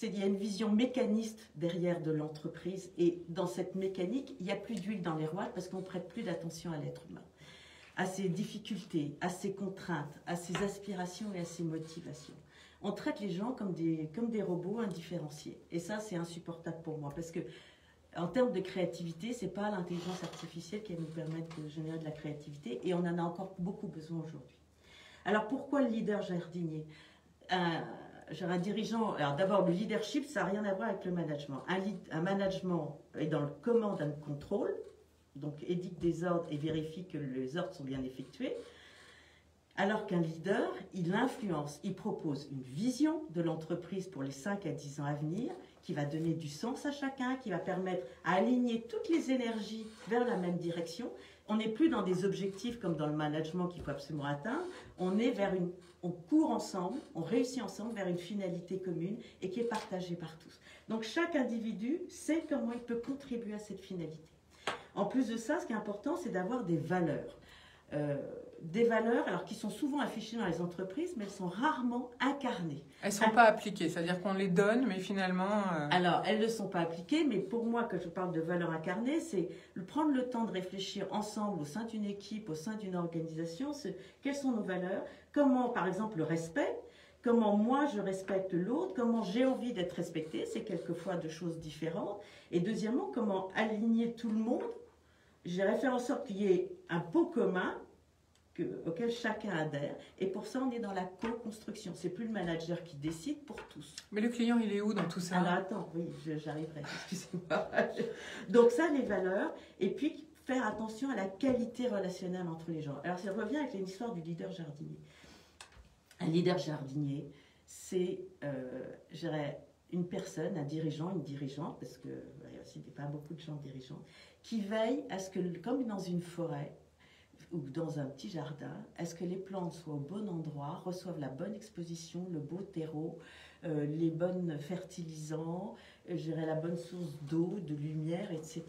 il y a une vision mécaniste derrière de l'entreprise, et dans cette mécanique, il n'y a plus d'huile dans les rouages parce qu'on ne prête plus d'attention à l'être humain, à ses difficultés, à ses contraintes, à ses aspirations et à ses motivations. On traite les gens comme des robots indifférenciés. Et ça, c'est insupportable pour moi, parce que en termes de créativité, ce n'est pas l'intelligence artificielle qui va nous permettre de générer de la créativité, et on en a encore beaucoup besoin aujourd'hui. Alors pourquoi le leader jardinier? Un dirigeant, alors d'abord le leadership, ça n'a rien à voir avec le management. Un management est dans le command and control, donc édicte des ordres et vérifie que les ordres sont bien effectués. Alors qu'un leader, il influence, il propose une vision de l'entreprise pour les 5 à 10 ans à venir, qui va donner du sens à chacun, qui va permettre à aligner toutes les énergies vers la même direction. On n'est plus dans des objectifs comme dans le management qu'il faut absolument atteindre. On court ensemble, on réussit ensemble vers une finalité commune et qui est partagée par tous. Donc chaque individu sait comment il peut contribuer à cette finalité. En plus de ça, ce qui est important, c'est d'avoir des valeurs. Des valeurs alors, qui sont souvent affichées dans les entreprises, mais elles sont rarement incarnées. Elles ne sont pas appliquées, c'est-à-dire qu'on les donne, mais finalement... Alors, elles ne sont pas appliquées, mais pour moi, quand je parle de valeurs incarnées, c'est prendre le temps de réfléchir ensemble au sein d'une équipe, au sein d'une organisation, quelles sont nos valeurs, comment, par exemple, le respect, comment moi je respecte l'autre, comment j'ai envie d'être respecté, c'est quelquefois deux choses différentes, et deuxièmement, comment aligner tout le monde. J'irais faire en sorte qu'il y ait un pot commun auquel chacun adhère. Et pour ça, on est dans la co-construction. C'est plus le manager qui décide pour tous. Mais le client, il est où dans tout ça? Alors attends, oui, j'arriverai, excusez-moi. Donc ça, les valeurs. Et puis, faire attention à la qualité relationnelle entre les gens. Alors ça revient avec l'histoire du leader jardinier. Un leader jardinier, c'est, je dirais, une personne, un dirigeant, une dirigeante, parce qu'il y a aussi pas beaucoup de gens dirigeants, qui veille à ce que, comme dans une forêt ou dans un petit jardin, à ce que les plantes soient au bon endroit, reçoivent la bonne exposition, le beau terreau, les bonnes fertilisants, je dirais la bonne source d'eau, de lumière, etc.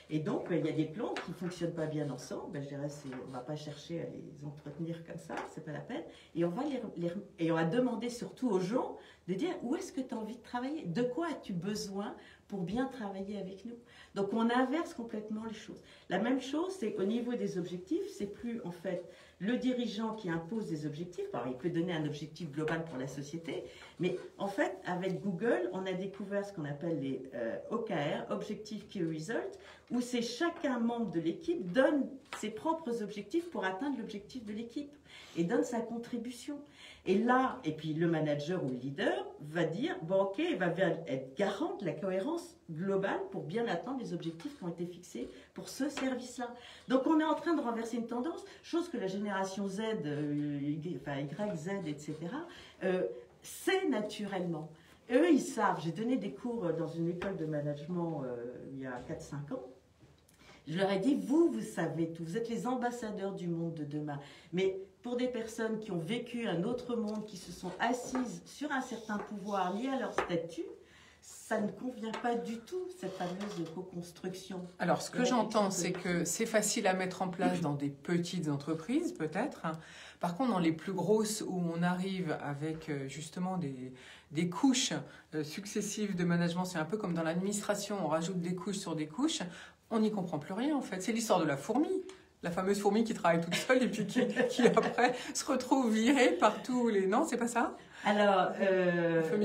Et donc, il y a des plantes qui ne fonctionnent pas bien ensemble, je dirais, on ne va pas chercher à les entretenir comme ça, c'est pas la peine, et on va demander surtout aux gens de dire où est-ce que tu as envie de travailler, de quoi as-tu besoin pour bien travailler avec nous. Donc on inverse complètement les choses. La même chose, c'est au niveau des objectifs, c'est plus en fait le dirigeant qui impose des objectifs. Alors, il peut donner un objectif global pour la société, mais en fait, avec Google, on a découvert ce qu'on appelle les OKR, Objective Key Result, où c'est chacun membre de l'équipe donne ses propres objectifs pour atteindre l'objectif de l'équipe et donne sa contribution. Et là, et puis le manager ou le leader va dire, bon ok, il va être garant de la cohérence globale pour bien atteindre les objectifs qui ont été fixés pour ce service-là. Donc on est en train de renverser une tendance, chose que la génération Z, Y, Z, etc., sait naturellement. Eux, ils savent. J'ai donné des cours dans une école de management il y a 4-5 ans. Je leur ai dit, vous savez tout, vous êtes les ambassadeurs du monde de demain. Mais pour des personnes qui ont vécu un autre monde, qui se sont assises sur un certain pouvoir lié à leur statut, ça ne convient pas du tout, cette fameuse co-construction. Alors, ce que j'entends, c'est que c'est facile à mettre en place dans des petites entreprises, peut-être. Par contre, dans les plus grosses, où on arrive avec justement des couches successives de management, c'est un peu comme dans l'administration, on rajoute des couches sur des couches, on n'y comprend plus rien, en fait. C'est l'histoire de la fourmi. La fameuse fourmi qui travaille toute seule et puis qui après se retrouve virée par tous les... Non, c'est pas ça? Alors, c'est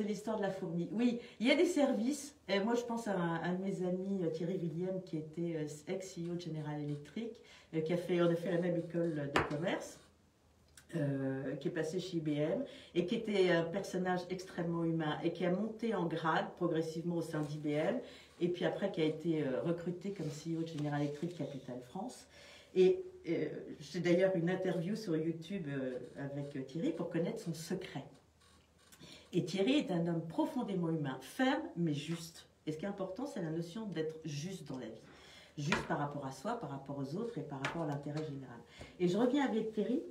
l'histoire de la fourmi. Oui, il y a des services. Et moi, je pense à un de mes amis, Thierry William, qui était ex-CEO de General Electric, on a fait la même école de commerce, qui est passé chez IBM, et qui était un personnage extrêmement humain, et qui a monté en grade progressivement au sein d'IBM, et puis après qui a été recruté comme CEO de General Electric Capital France. Et j'ai d'ailleurs une interview sur YouTube avec Thierry pour connaître son secret. Et Thierry est un homme profondément humain, ferme mais juste. Et ce qui est important, c'est la notion d'être juste dans la vie. Juste par rapport à soi, par rapport aux autres et par rapport à l'intérêt général. Et je reviens avec Thierry.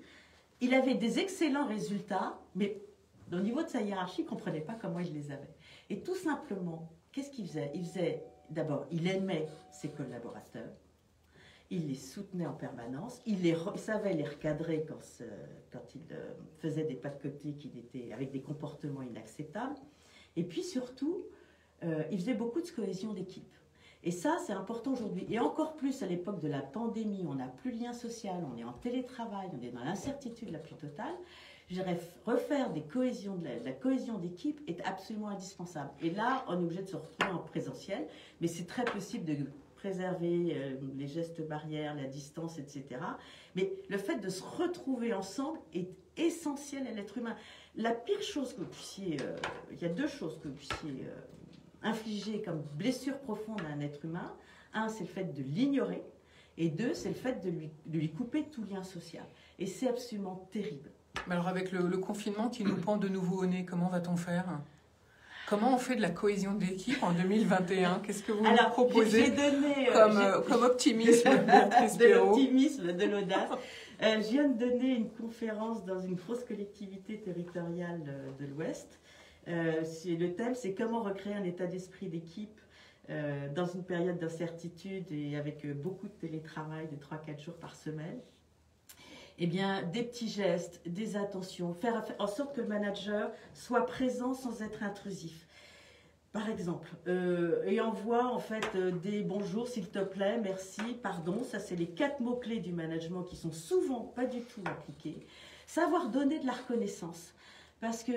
Il avait des excellents résultats, mais au niveau de sa hiérarchie, il ne comprenait pas comment il les avait. Et tout simplement, qu'est-ce qu'il faisait? D'abord, il aimait ses collaborateurs. Il les soutenait en permanence, il savait les recadrer quand ils faisaient des pas de côté avec des comportements inacceptables. Et puis surtout, il faisait beaucoup de cohésion d'équipe. Et ça, c'est important aujourd'hui. Et encore plus à l'époque de la pandémie, on n'a plus de lien social, on est en télétravail, on est dans l'incertitude la plus totale. Je dirais, refaire la cohésion d'équipe est absolument indispensable. Et là, on est obligé de se retrouver en présentiel, mais c'est très possible de préserver les gestes barrières, la distance, etc. Mais le fait de se retrouver ensemble est essentiel à l'être humain. La pire chose que vous puissiez... il y a deux choses que vous puissiez infliger comme blessure profonde à un être humain. Un, c'est le fait de l'ignorer. Et deux, c'est le fait de lui couper tout lien social. Et c'est absolument terrible. Mais alors avec le confinement qui nous pend de nouveau au nez, comment va-t-on faire ? Comment on fait de la cohésion d'équipe en 2021 ? Qu'est-ce que vous nous proposez comme optimisme, de l'optimisme, de l'audace. Je viens de donner une conférence dans une grosse collectivité territoriale de l'Ouest. Le thème, c'est comment recréer un état d'esprit d'équipe dans une période d'incertitude et avec beaucoup de télétravail de 3-4 jours par semaine. Eh bien, des petits gestes, des attentions, faire en sorte que le manager soit présent sans être intrusif. Par exemple, et envoie en fait des bonjours, s'il te plaît, merci, pardon. Ça, c'est les 4 mots-clés du management qui sont souvent pas du tout appliqués. Savoir donner de la reconnaissance. Parce que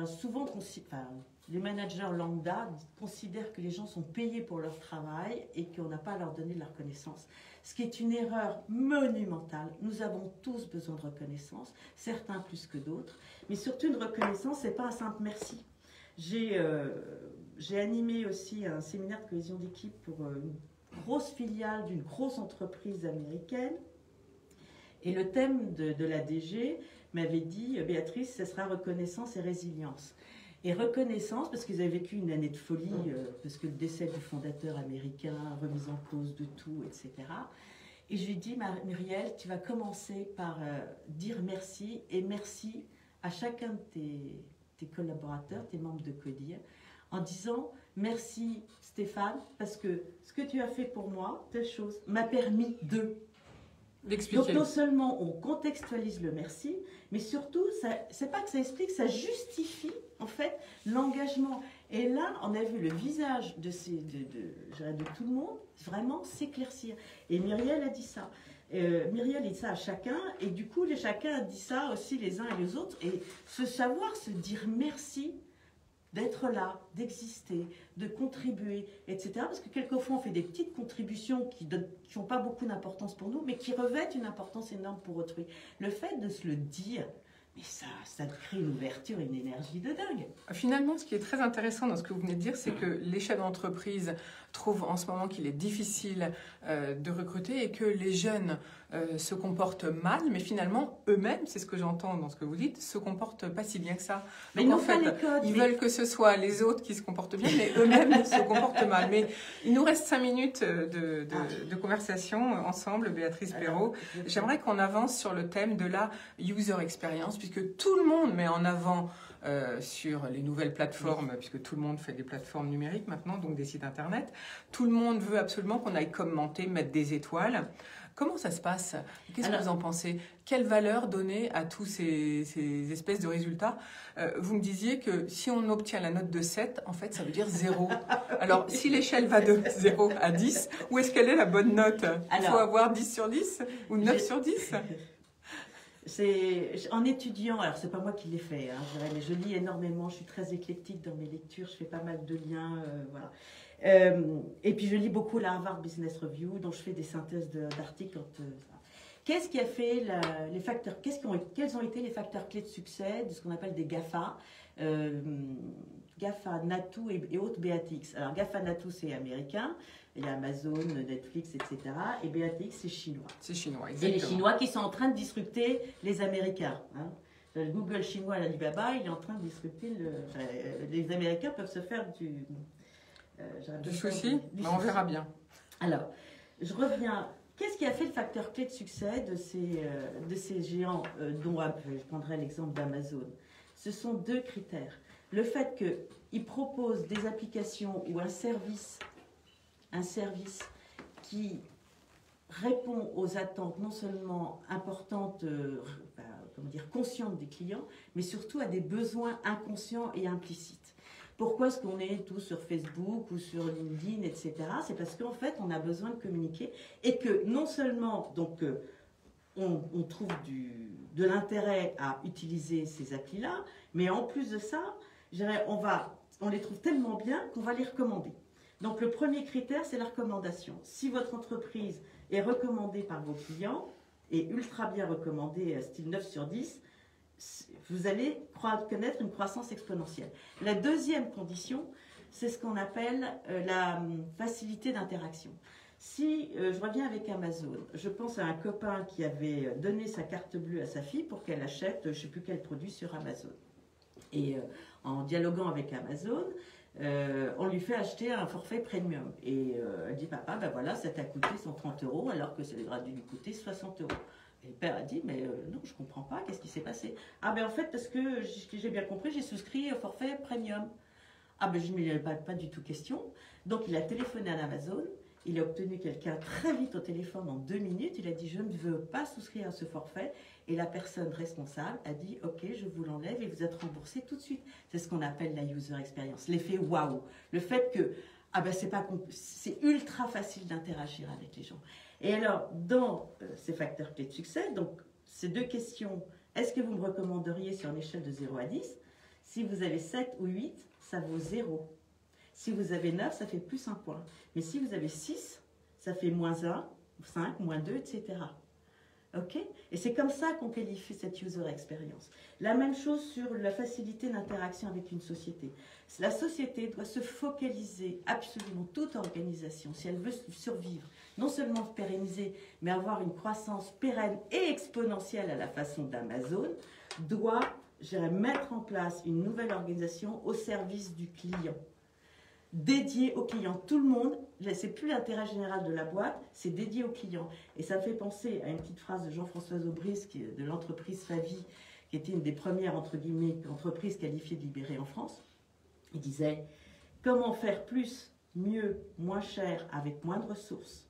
souvent, les managers lambda considèrent que les gens sont payés pour leur travail et qu'on n'a pas à leur donner de la reconnaissance. Ce qui est une erreur monumentale. Nous avons tous besoin de reconnaissance, certains plus que d'autres. Mais surtout, une reconnaissance, ce n'est pas un simple merci. J'ai animé aussi un séminaire de cohésion d'équipe pour une grosse filiale d'une grosse entreprise américaine. Et le thème de la DG, m'avait dit « Béatrice, ce sera reconnaissance et résilience ». Et reconnaissance, parce qu'ils avaient vécu une année de folie, parce que le décès du fondateur américain, remise en cause de tout, etc. Et je lui ai dit, Muriel, tu vas commencer par dire merci, et merci à chacun de tes collaborateurs, tes membres de CODIR, en disant, merci Stéphane, parce que ce que tu as fait pour moi, telle chose, m'a permis de... Donc non seulement on contextualise le merci, mais surtout, c'est pas que ça explique, ça justifie en fait l'engagement. Et là, on a vu le visage de tout le monde vraiment s'éclaircir. Et Muriel a dit ça. Muriel dit ça à chacun, et du coup, chacun a dit ça aussi les uns et les autres. Et se savoir se dire merci d'être là, d'exister, de contribuer, etc. Parce que quelquefois, on fait des petites contributions qui n'ont pas beaucoup d'importance pour nous, mais qui revêtent une importance énorme pour autrui. Le fait de se le dire, mais ça crée une ouverture, une énergie de dingue. Finalement, ce qui est très intéressant dans ce que vous venez de dire, c'est que les chefs d'entreprise trouvent en ce moment qu'il est difficile de recruter et que les jeunes se comportent mal, mais finalement, eux-mêmes, c'est ce que j'entends dans ce que vous dites, se comportent pas si bien que ça. Donc en fait, ils veulent que ce soit les autres qui se comportent bien, mais eux-mêmes se comportent mal. Mais il nous reste 5 minutes de conversation ensemble, Béatrice Perrault. J'aimerais qu'on avance sur le thème de la user experience, puisque tout le monde met en avant sur les nouvelles plateformes, puisque tout le monde fait des plateformes numériques maintenant, donc des sites internet. Tout le monde veut absolument qu'on aille commenter, mettre des étoiles. Comment ça se passe? Qu'est-ce que vous en pensez? Quelle valeur donner à tous ces espèces de résultats? Vous me disiez que si on obtient la note de 7, en fait, ça veut dire 0. Alors, si l'échelle va de 0 à 10, où est-ce qu'elle est la bonne note? Il faut avoir 10 sur 10 ou 9 sur 10? C'est en étudiant, alors c'est pas moi qui l'ai fait, hein, mais je lis énormément, je suis très éclectique dans mes lectures, je fais pas mal de liens, voilà. Et puis je lis beaucoup la Harvard Business Review, dont je fais des synthèses d'articles. Qu'est-ce qui a fait les facteurs, quels ont été les facteurs clés de succès de ce qu'on appelle des GAFA, GAFA, Natou et autres BATX. Alors GAFA, Natou, c'est américain. Il y a Amazon, Netflix, etc. Et BATX, c'est chinois. C'est chinois, exactement. Et les Chinois qui sont en train de disrupter les Américains. Hein. Le Google chinois, l'Alibaba, il est en train de disrupter les Américains peuvent se faire du souci, mais on verra bien. Alors, je reviens. Qu'est-ce qui a fait le facteur clé de succès de ces géants dont je prendrai l'exemple d'Amazon? Ce sont 2 critères. Le fait qu'ils proposent des applications ou un service qui répond aux attentes non seulement importantes, conscientes des clients, mais surtout à des besoins inconscients et implicites. Pourquoi est-ce qu'on est tous sur Facebook ou sur LinkedIn, etc. C'est parce qu'en fait, on a besoin de communiquer et que non seulement on trouve de l'intérêt à utiliser ces applis-là, mais en plus de ça, on les trouve tellement bien qu'on va les recommander. Donc le premier critère, c'est la recommandation. Si votre entreprise est recommandée par vos clients, et ultra bien recommandée, style 9 sur 10, vous allez connaître une croissance exponentielle. La deuxième condition, c'est ce qu'on appelle la facilité d'interaction. Si je reviens avec Amazon, je pense à un copain qui avait donné sa carte bleue à sa fille pour qu'elle achète je ne sais plus quel produit sur Amazon. Et en dialoguant avec Amazon, on lui fait acheter un forfait premium. Et elle dit, papa, ben voilà, ça t'a coûté 130 € alors que ça aurait dû lui coûter 60 €. Et le père a dit, mais non, je ne comprends pas, qu'est-ce qui s'est passé? Ah ben en fait, parce que j'ai bien compris, j'ai souscrit au forfait premium. Ah ben je ne me pas du tout question. Donc il a téléphoné à Amazon, il a obtenu quelqu'un très vite au téléphone en 2 minutes, il a dit, je ne veux pas souscrire à ce forfait. Et la personne responsable a dit, ok, je vous l'enlève et vous êtes remboursé tout de suite. C'est ce qu'on appelle la user experience, l'effet waouh. Le fait que, ah ben c'est ultra facile d'interagir avec les gens. Et alors, dans ces facteurs clés de succès, donc ces 2 questions, est-ce que vous me recommanderiez sur une échelle de 0 à 10? Si vous avez 7 ou 8, ça vaut 0. Si vous avez 9, ça fait plus 1 point. Mais si vous avez 6, ça fait moins 1, 5, moins 2, etc. Ok? Et c'est comme ça qu'on qualifie cette user experience. La même chose sur la facilité d'interaction avec une société. La société doit se focaliser, absolument toute organisation, si elle veut survivre, non seulement pérenniser, mais avoir une croissance pérenne et exponentielle à la façon d'Amazon, doit, je dirais, mettre en place une nouvelle organisation au service du client, dédiée au client. Tout le monde, c'est plus l'intérêt général de la boîte, c'est dédié au client. Et ça me fait penser à une petite phrase de Jean-François Aubry, de l'entreprise Favi, qui était une des premières, entre guillemets, entreprises qualifiées de libérées en France. Il disait, comment faire plus, mieux, moins cher, avec moins de ressources,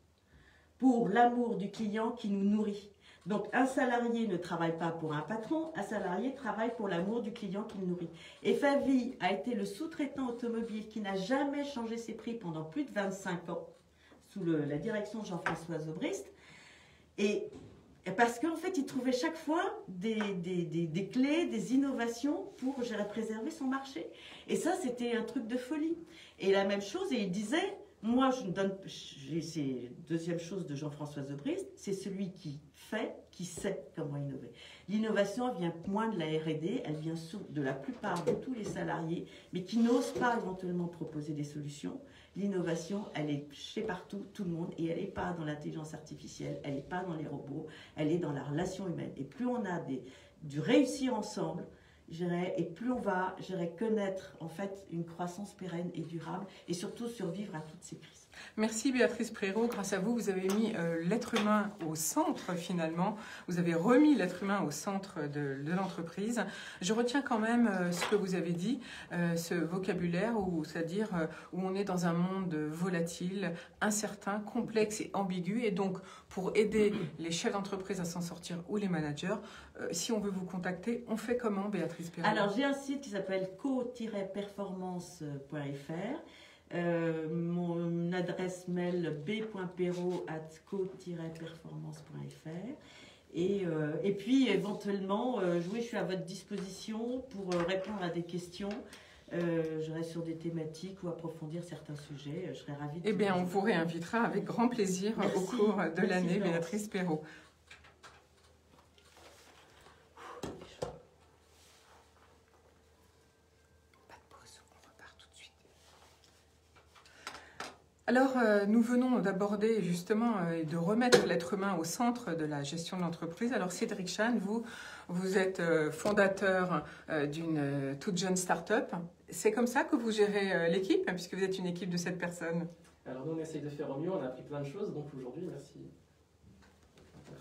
pour l'amour du client qui nous nourrit. Donc un salarié ne travaille pas pour un patron, un salarié travaille pour l'amour du client qui le nourrit. Et Favi a été le sous-traitant automobile qui n'a jamais changé ses prix pendant plus de 25 ans, sous la direction de Jean-François Aubrist. Et parce qu'en fait, il trouvait chaque fois des clés, des innovations pour, je dirais, préserver son marché. Et ça, c'était un truc de folie. Et la même chose, et il disait, moi, c'est deuxième chose de Jean-François Aubrist, c'est celui qui fait, qui sait comment innover. L'innovation vient moins de la R&D, elle vient de la plupart de tous les salariés, mais qui n'osent pas éventuellement proposer des solutions. L'innovation, elle est chez partout, tout le monde, et elle n'est pas dans l'intelligence artificielle, elle n'est pas dans les robots, elle est dans la relation humaine. Et plus on a du réussir ensemble, et plus on va connaître en fait une croissance pérenne et durable, et surtout survivre à toutes ces crises. Merci Béatrice Prérault. Grâce à vous, vous avez mis l'être humain au centre finalement. Vous avez remis l'être humain au centre de l'entreprise. Je retiens quand même ce que vous avez dit, ce vocabulaire, c'est-à-dire où on est dans un monde volatile, incertain, complexe et ambigu. Et donc, pour aider les chefs d'entreprise à s'en sortir ou les managers, si on veut vous contacter, on fait comment, Béatrice Prérault? Alors, j'ai un site qui s'appelle co-performance.fr. Mon adresse mail b.perrault@co-performance.fr et puis éventuellement je suis à votre disposition pour répondre à des questions. Je reste sur des thématiques ou approfondir certains sujets. Je serais ravie de... Eh bien, on vous réinvitera avec grand plaisir. Merci. Au cours de l'année, Béatrice Prérault. Alors, nous venons d'aborder justement et de remettre l'être humain au centre de la gestion de l'entreprise. Alors, Cédric Chan, vous êtes fondateur d'une toute jeune start-up. C'est comme ça que vous gérez l'équipe, puisque vous êtes une équipe de 7 personnes? Alors, nous, on essaye de faire au mieux. On a appris plein de choses. Donc, aujourd'hui, merci.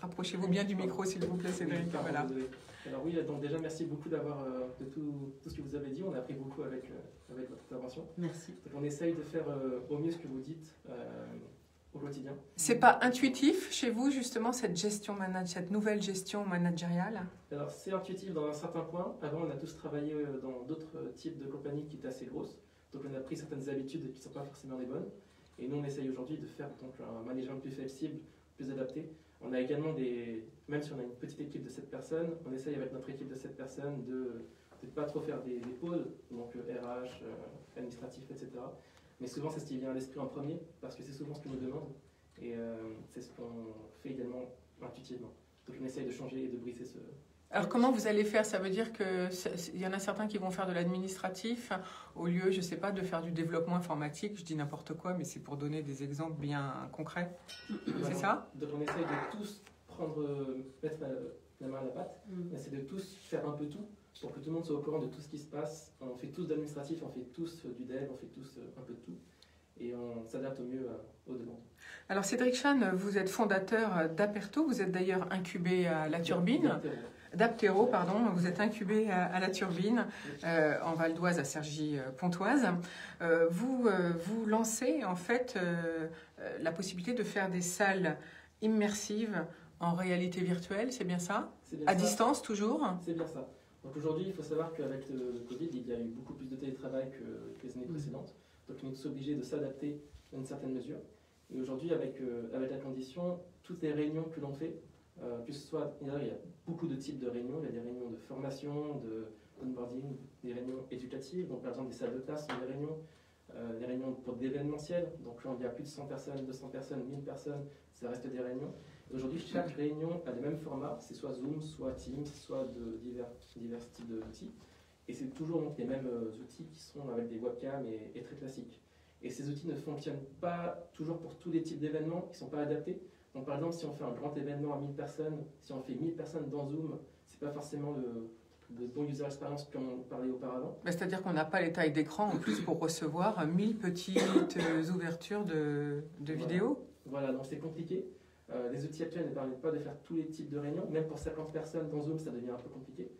Rapprochez-vous bien du micro, s'il vous plaît, Cédric. Oui, pardon, voilà. Désolé. Alors oui, donc déjà, merci beaucoup d'avoir de tout ce que vous avez dit. On a appris beaucoup avec votre intervention. Merci. Donc, on essaye de faire au mieux ce que vous dites au quotidien. C'est pas intuitif chez vous, justement, cette nouvelle gestion managériale? Alors, c'est intuitif dans un certain point. Avant, on a tous travaillé dans d'autres types de compagnies qui étaient assez grosses. Donc, on a pris certaines habitudes qui ne sont pas forcément les bonnes. Et nous, on essaye aujourd'hui de faire donc, un management plus flexible, plus adapté. On a également même si on a une petite équipe de 7 personnes, on essaye avec notre équipe de 7 personnes de ne pas trop faire des pôles, donc RH, administratif, etc. Mais souvent, c'est ce qui vient à l'esprit en premier, parce que c'est souvent ce qu'ils nous demandent. Et c'est ce qu'on fait également intuitivement. Donc on essaye de changer et de briser ce... Alors comment vous allez faire? Ça veut dire qu'il y en a certains qui vont faire de l'administratif au lieu, je ne sais pas, de faire du développement informatique. Je dis n'importe quoi, mais c'est pour donner des exemples bien concrets. C'est ça? Donc on essaye de tous mettre la main à la pâte. On essaie de tous faire un peu tout pour que tout le monde soit au courant de tout ce qui se passe. On fait tous d'administratif, on fait tous du dev, on fait tous un peu de tout. Et on s'adapte au mieux aux demandes. Alors Cédric Chan, vous êtes fondateur d'Aperto, vous êtes d'ailleurs incubé à La Turbine. D'Aptero, pardon, vous êtes incubé à La Turbine, en Val d'Oise, à Cergy-Pontoise. Vous lancez en fait la possibilité de faire des salles immersives en réalité virtuelle, c'est bien ça? À distance toujours? C'est bien ça. Donc aujourd'hui, il faut savoir qu'avec le Covid, il y a eu beaucoup plus de télétravail que les années précédentes. Donc on est tous obligés de s'adapter à une certaine mesure. Et aujourd'hui, avec la condition, toutes les réunions que l'on fait, que ce soit, il y a beaucoup de types de réunions. Il y a des réunions de formation, de onboarding, des réunions éducatives. Donc par exemple, des salles de classe sont des réunions pour d'événementiel. Donc là, il y a plus de 100 personnes, 200 personnes, 1000 personnes, ça reste des réunions. Aujourd'hui, chaque réunion a le même format. C'est soit Zoom, soit Teams, soit de divers types d'outils. Et c'est toujours donc, les mêmes outils qui sont avec des webcams et très classiques. Et ces outils ne fonctionnent pas toujours pour tous les types d'événements, qui ne sont pas adaptés. Donc par exemple, si on fait un grand événement à 1000 personnes, si on fait 1000 personnes dans Zoom, c'est pas forcément de bons user experience comme on parlait auparavant. C'est-à-dire qu'on n'a pas les tailles d'écran en plus pour recevoir 1000 petites ouvertures de vidéos. Voilà, donc c'est compliqué. Les outils actuels ne permettent pas de faire tous les types de réunions. Même pour 50 personnes dans Zoom, ça devient un peu compliqué.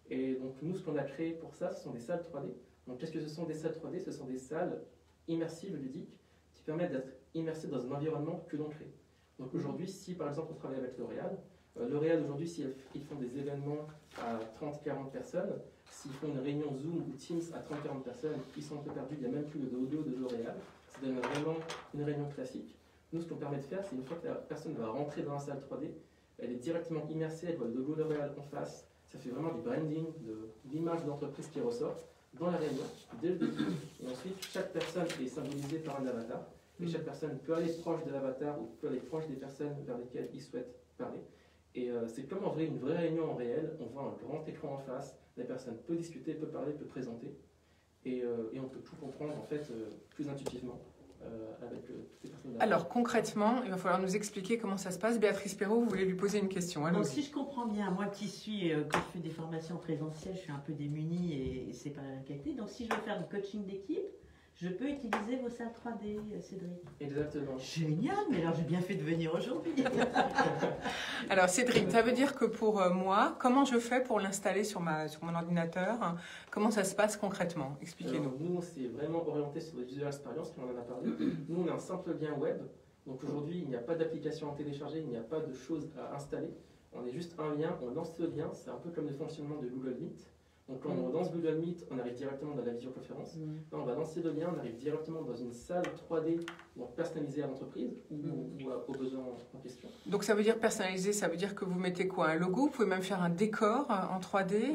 Et donc nous, ce qu'on a créé pour ça, ce sont des salles 3D. Donc qu'est-ce que ce sont des salles 3D? Ce sont des salles immersives, ludiques, qui permettent d'être immersés dans un environnement que l'on crée. Donc aujourd'hui, si par exemple on travaille avec L'Oréal, L'Oréal aujourd'hui, s'ils font des événements à 30-40 personnes, s'ils font une réunion Zoom ou Teams à 30-40 personnes, ils sont un peu perdus, il n'y a même plus de audio de L'Oréal. Ça devient vraiment une réunion classique. Nous, ce qu'on permet de faire, c'est une fois que la personne va rentrer dans la salle 3D, elle est directement immersée, elle voit le logo L'Oréal en face, ça fait vraiment du branding, de l'image de l'entreprise qui ressort dans la réunion, dès le début. Et ensuite, chaque personne est symbolisée par un avatar. Et chaque personne peut aller proche de l'avatar ou peut aller proche des personnes vers lesquelles il souhaite parler. Et c'est comme en vrai, une vraie réunion en réel. On voit un grand écran en face, la personne peut discuter, peut parler, peut présenter. Et on peut tout comprendre en fait plus intuitivement avec toutes les personnes. Alors concrètement, il va falloir nous expliquer comment ça se passe. Béatrice Perrault, vous voulez lui poser une question. Donc si je comprends bien, moi qui suis, quand je fais des formations présentielles, je suis un peu démunie et c'est pas la qualité. Donc si je veux faire du coaching d'équipe, je peux utiliser vos salles 3D, Cédric. Exactement. Génial, mais alors j'ai bien fait de venir aujourd'hui. Alors Cédric, ça veut dire que pour moi, comment je fais pour l'installer sur mon ordinateur? Comment ça se passe concrètement? Expliquez-nous. Nous, c'est vraiment orienté sur les user experience, comme on en a parlé. Nous, on a un simple lien web. Donc aujourd'hui, il n'y a pas d'application à télécharger, il n'y a pas de choses à installer. On est juste un lien, on lance le lien. C'est un peu comme le fonctionnement de Google Meet. Donc quand on lance Google Meet, on arrive directement dans la visioconférence. Là, on va lancer le lien, on arrive directement dans une salle 3D donc personnalisée à l'entreprise ou aux besoins en question. Donc ça veut dire personnalisé, ça veut dire que vous mettez quoi? Un logo? Vous pouvez même faire un décor en 3D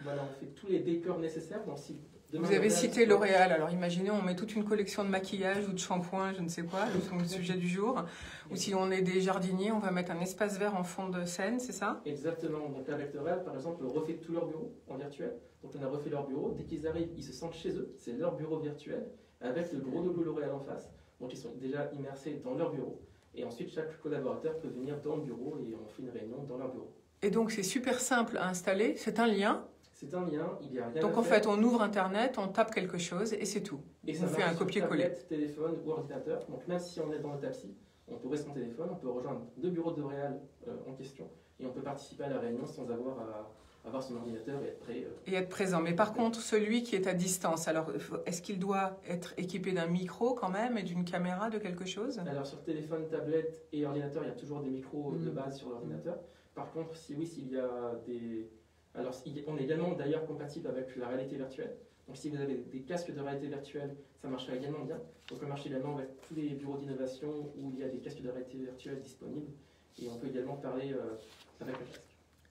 Voilà, on fait tous les décors nécessaires. Donc, si vous avez cité L'Oréal, alors imaginez on met toute une collection de maquillage ou de shampoing, je ne sais quoi, le sujet du jour. Ou si on est des jardiniers, on va mettre un espace vert en fond de scène, c'est ça? Exactement. Donc avec L'Oréal, par exemple, on refait tout leur bureau en virtuel. Donc on a refait leur bureau. Dès qu'ils arrivent, ils se sentent chez eux. C'est leur bureau virtuel avec le gros logo L'Oréal en face. Donc ils sont déjà immersés dans leur bureau. Et ensuite, chaque collaborateur peut venir dans le bureau et on fait une réunion dans leur bureau. Et donc c'est super simple à installer, c'est un lien. C'est un lien, il y a rien. Donc en fait, on ouvre Internet, on tape quelque chose et c'est tout. Et on fait un copier-coller. Tablette, téléphone ou ordinateur. Donc même si on est dans le taxi, on peut ouvrir son téléphone, on peut rejoindre deux bureaux de L'Oréal en question et on peut participer à la réunion sans avoir à avoir son ordinateur et être prêt. Et être présent. Mais par contre, celui qui est à distance, alors est-ce qu'il doit être équipé d'un micro quand même et d'une caméra, de quelque chose? Alors sur téléphone, tablette et ordinateur, il y a toujours des micros de base sur l'ordinateur. Par contre, s'il y a des... Alors, on est également d'ailleurs compatible avec la réalité virtuelle. Donc, si vous avez des casques de réalité virtuelle, ça marchera également bien. Donc, on marche également avec tous les bureaux d'innovation où il y a des casques de réalité virtuelle disponibles. Et on peut également parler avec le casque.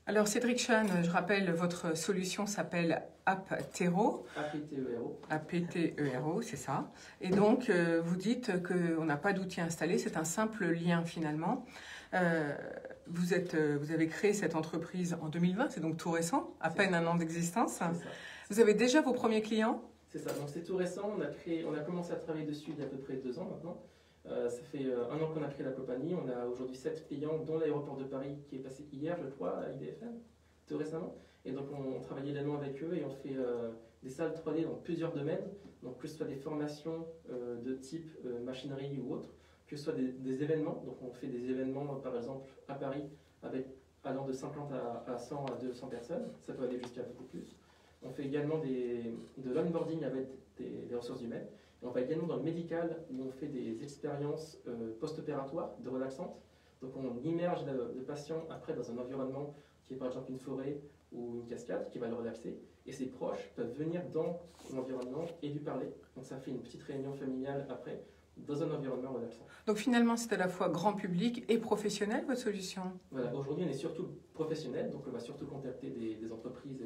Alors, Cédric Chan, je rappelle, votre solution s'appelle Aptero. APTERO. APTERO, c'est ça. Et donc, vous dites qu'on n'a pas d'outil installé, c'est un simple lien finalement. Vous avez créé cette entreprise en 2020, c'est donc tout récent, à peine un an d'existence. Vous avez déjà vos premiers clients? C'est ça, donc c'est tout récent, on a commencé à travailler dessus il y a à peu près 2 ans maintenant. Ça fait 1 an qu'on a créé la compagnie, on a aujourd'hui 7 clients, dont l'aéroport de Paris qui est passé hier, je crois, à IDFM, tout récemment. Et donc on travaille également avec eux et on fait des salles 3D dans plusieurs domaines, donc que ce soit des formations de type machinerie ou autre, que ce soit des événements, donc on fait des événements par exemple à Paris allant de 50 à 100 à 200 personnes, ça peut aller jusqu'à beaucoup plus. On fait également de l'onboarding avec des ressources humaines. On va également dans le médical où on fait des expériences post-opératoires de relaxantes. Donc on immerge le patient après dans un environnement qui est par exemple une forêt ou une cascade qui va le relaxer. Et ses proches peuvent venir dans l'environnement et lui parler. Donc ça fait une petite réunion familiale après dans un environnement relaxant. Donc finalement, c'est à la fois grand public et professionnel, votre solution? Voilà, aujourd'hui on est surtout professionnel, donc on va surtout contacter des entreprises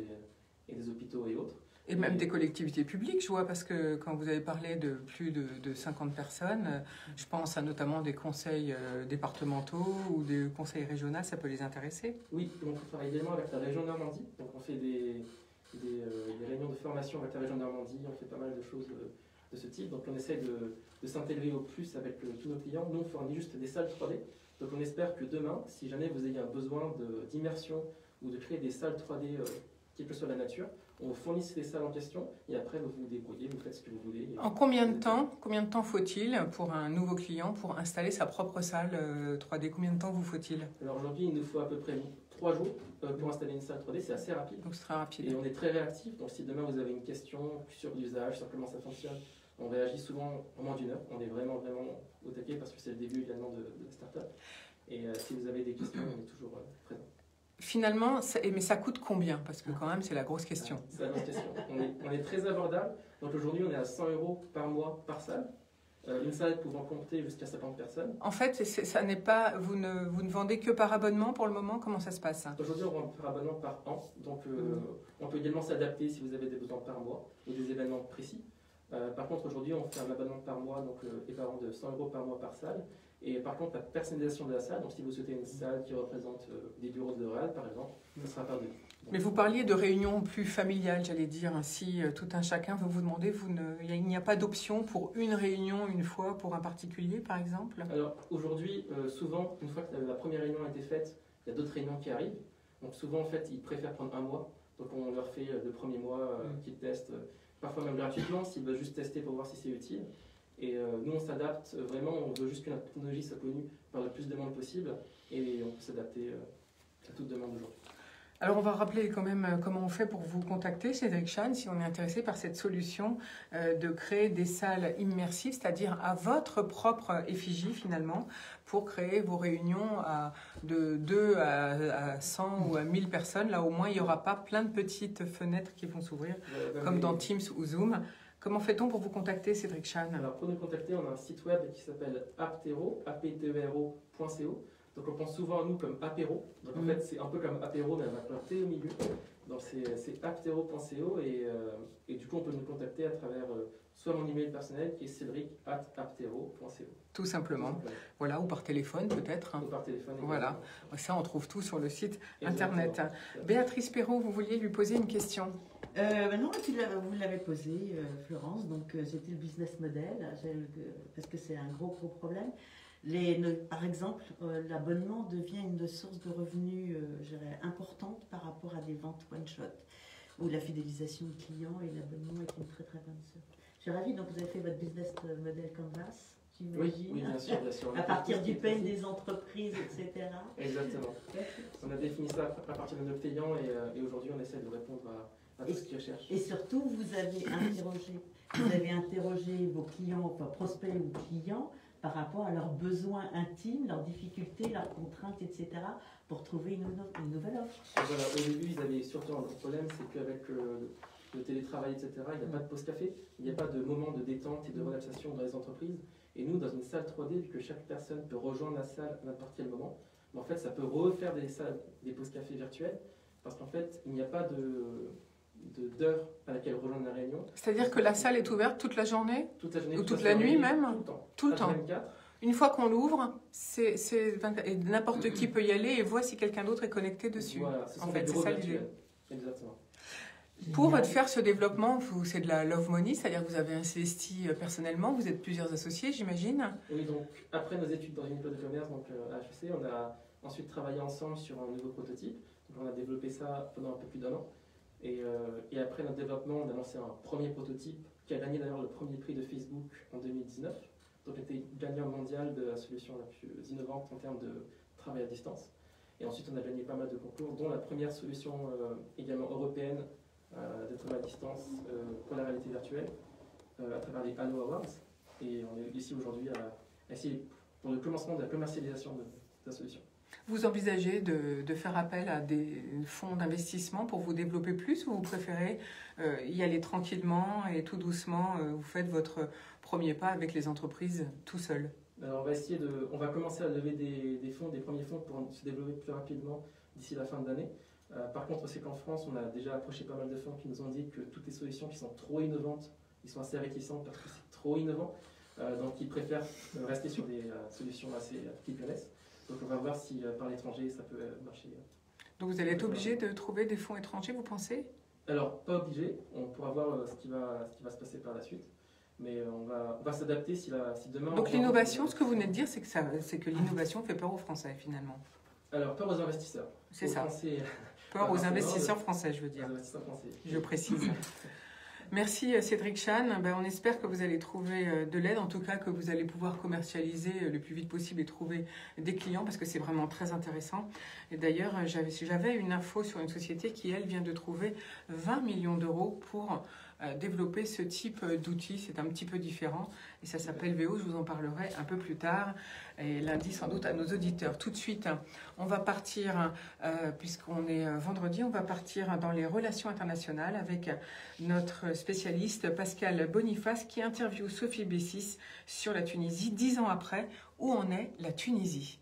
et des hôpitaux et autres. Et même des collectivités publiques, je vois, parce que quand vous avez parlé de plus de 50 personnes, je pense à notamment des conseils départementaux ou des conseils régionaux, ça peut les intéresser? Oui, donc on travaille également avec la région Normandie, donc on fait des réunions de formation avec la région Normandie, on fait pas mal de choses de ce type, donc on essaie de s'intégrer au plus avec tous nos clients. Nous on fournit juste des salles 3D, donc on espère que demain, si jamais vous avez un besoin d'immersion ou de créer des salles 3D quelle que soit la nature. On vous fournit les salles en question et après vous vous débrouillez, vous faites ce que vous voulez. En combien de temps faut-il pour un nouveau client pour installer sa propre salle 3D? Combien de temps vous faut-il? Alors aujourd'hui, il nous faut à peu près 3 jours pour installer une salle 3D, c'est assez rapide. Donc c'est très rapide. Et on est très réactif, donc si demain vous avez une question sur l'usage, sur comment ça fonctionne, on réagit souvent en moins d'1 heure. On est vraiment au taquet parce que c'est le début également de la start-up. Et si vous avez des questions, on est toujours présent. Finalement, mais ça coûte combien? Parce que quand même, c'est la grosse question. C'est la grosse question. On est très abordable. Donc aujourd'hui, on est à 100 € par mois par salle. Une salle pouvant compter jusqu'à 50 personnes. En fait, ça n'est pas, vous ne vendez que par abonnement pour le moment? Comment ça se passe? Aujourd'hui, on vend par abonnement par an. Donc on peut également s'adapter si vous avez des besoins par mois ou des événements précis. Par contre, aujourd'hui, on fait un abonnement par mois, donc équivalent de 100 € par mois par salle. Et par contre, la personnalisation de la salle, donc si vous souhaitez une salle qui représente des bureaux de L'Oréal, par exemple, ce sera par devis. Mais vous parliez de réunions plus familiales, j'allais dire. Si tout un chacun veut vous demander, il n'y a pas d'option pour une réunion une fois pour un particulier, par exemple? Alors aujourd'hui, souvent, une fois que la première réunion a été faite, il y a d'autres réunions qui arrivent. Donc souvent, en fait, ils préfèrent prendre un mois. Donc on leur fait le premier mois qu'ils testent, parfois même gratuitement, s'ils veulent juste tester pour voir si c'est utile. Et nous, on s'adapte vraiment, on veut juste que notre technologie soit connue par le plus de monde possible. Et on peut s'adapter à toute demande aujourd'hui. Alors, on va rappeler quand même comment on fait pour vous contacter, Cédric Chan, si on est intéressé par cette solution de créer des salles immersives, c'est-à-dire à votre propre effigie finalement, pour créer vos réunions de 2 à 100 ou à 1000 personnes. Là, au moins, il n'y aura pas plein de petites fenêtres qui vont s'ouvrir, comme dans Teams ou Zoom. Comment fait-on pour vous contacter, Cédric Chan? Alors, pour nous contacter, on a un site web qui s'appelle aptero, aptero.co. Donc on pense souvent à nous comme apéro. Donc en fait, c'est un peu comme apéro, mais avec un T au milieu. Donc c'est aptero.co et du coup, on peut nous contacter à travers soit mon email personnel qui est cédric@aptero.co. Tout simplement. Voilà, ou par téléphone peut-être. Ou par téléphone. Voilà, ça on trouve tout sur le site Exactement. internet. Béatrice Perrault, vous vouliez lui poser une question? Non, vous l'avez posé, Florence. Donc c'était le business model, parce que c'est un gros problème. Par exemple, l'abonnement devient une source de revenus importante par rapport à des ventes one-shot, où la fidélisation client et l'abonnement est une très très bonne source. Je suis ravie, donc vous avez fait votre business model Canvas, j'imagine, oui, bien sûr. à partir du pain des entreprises, etc. Exactement. On a défini ça à partir de nos clients et aujourd'hui on essaie de répondre à tout ce qu'ils recherchent. Et surtout, vous avez interrogé vos clients, enfin prospects ou clients, par rapport à leurs besoins intimes, leurs difficultés, leurs contraintes, etc., pour trouver une nouvelle offre. Voilà, au début, ils avaient surtout un gros problème, c'est qu'avec le télétravail, etc., il n'y a pas de pause café, il n'y a pas de moment de détente et de relaxation dans les entreprises. Et nous, dans une salle 3D, vu que chaque personne peut rejoindre la salle à n'importe quel moment, en fait, ça peut refaire des pauses café virtuelles, parce qu'en fait, il n'y a pas d'heure à laquelle rejoindre la réunion. C'est-à-dire que la salle est ouverte toute la journée? Toute la journée, ou toute la nuit même? Tout le temps. Tout le temps. 24. Une fois qu'on l'ouvre, et n'importe qui peut y aller et voit si quelqu'un d'autre est connecté dessus. Voilà, ce sont en fait, des c'est bureaux ça l'idée. virtuels. Exactement. Pour faire ce développement, c'est de la love money, c'est-à-dire que vous avez investi personnellement, vous êtes plusieurs associés, j'imagine. Oui, donc après nos études dans une école de commerce, donc à HEC, on a ensuite travaillé ensemble sur un nouveau prototype. Donc on a développé ça pendant un peu plus d'1 an. Et après notre développement, on a lancé un premier prototype qui a gagné d'ailleurs le premier prix de Facebook en 2019. Donc on était gagnant mondial de la solution la plus innovante en termes de travail à distance. Et ensuite on a gagné pas mal de concours, dont la première solution également européenne de travail à distance pour la réalité virtuelle à travers les Halo Awards. Et on est ici aujourd'hui à essayer pour le commencement de la commercialisation de la solution. Vous envisagez de faire appel à des fonds d'investissement pour vous développer plus, ou vous préférez y aller tranquillement et tout doucement, vous faites votre premier pas avec les entreprises tout seul? Alors on va commencer à lever des fonds, des premiers fonds pour se développer plus rapidement d'ici la fin de l'année. Par contre, c'est qu'en France, on a déjà approché pas mal de fonds qui nous ont dit que toutes les solutions qui sont trop innovantes, ils sont assez réticents parce que c'est trop innovant. Donc ils préfèrent rester sur des solutions qu'ils connaissent. Donc on va voir si par l'étranger ça peut marcher. Donc vous allez être obligé de trouver des fonds étrangers, vous pensez? Alors pas obligé, on pourra voir ce qui va se passer par la suite. Mais on va s'adapter si demain... Donc l'innovation, ce que vous venez de dire, c'est que l'innovation fait peur aux Français finalement. Alors peur aux investisseurs. C'est ça. rapport aux investisseurs français, je veux dire. Les investisseurs français. Je précise. Merci Cédric Chan. On espère que vous allez trouver de l'aide, en tout cas que vous allez pouvoir commercialiser le plus vite possible et trouver des clients parce que c'est vraiment très intéressant. Et d'ailleurs, j'avais une info sur une société qui, elle, vient de trouver 20 millions d'euros pour développer ce type d'outils. C'est un petit peu différent et ça s'appelle VO, je vous en parlerai un peu plus tard et lundi sans doute à nos auditeurs. Tout de suite, on va partir, puisqu'on est vendredi, on va partir dans les relations internationales avec notre spécialiste Pascal Boniface qui interviewe Sophie Bessis sur la Tunisie 10 ans après. Où en est la Tunisie ?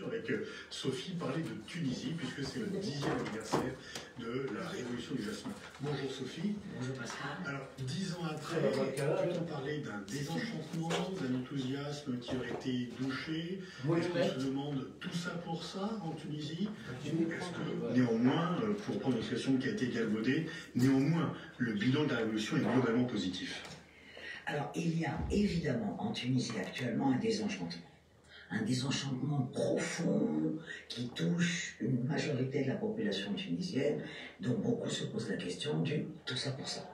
Avec Sophie parler de Tunisie, puisque c'est le 10e anniversaire de la révolution du jasmin. Bonjour Sophie. Bonjour Pascal. Alors, 10 ans après, peut-on parler d'un désenchantement, d'un enthousiasme qui aurait été douché? Est-ce qu'on se demande tout ça pour ça en Tunisie? Ou est-ce que, néanmoins, pour prendre une expression qui a été galvaudée, néanmoins, le bilan de la révolution est globalement positif? Alors, il y a évidemment en Tunisie actuellement un désenchantement profond qui touche une majorité de la population tunisienne, dont beaucoup se posent la question du tout ça pour ça.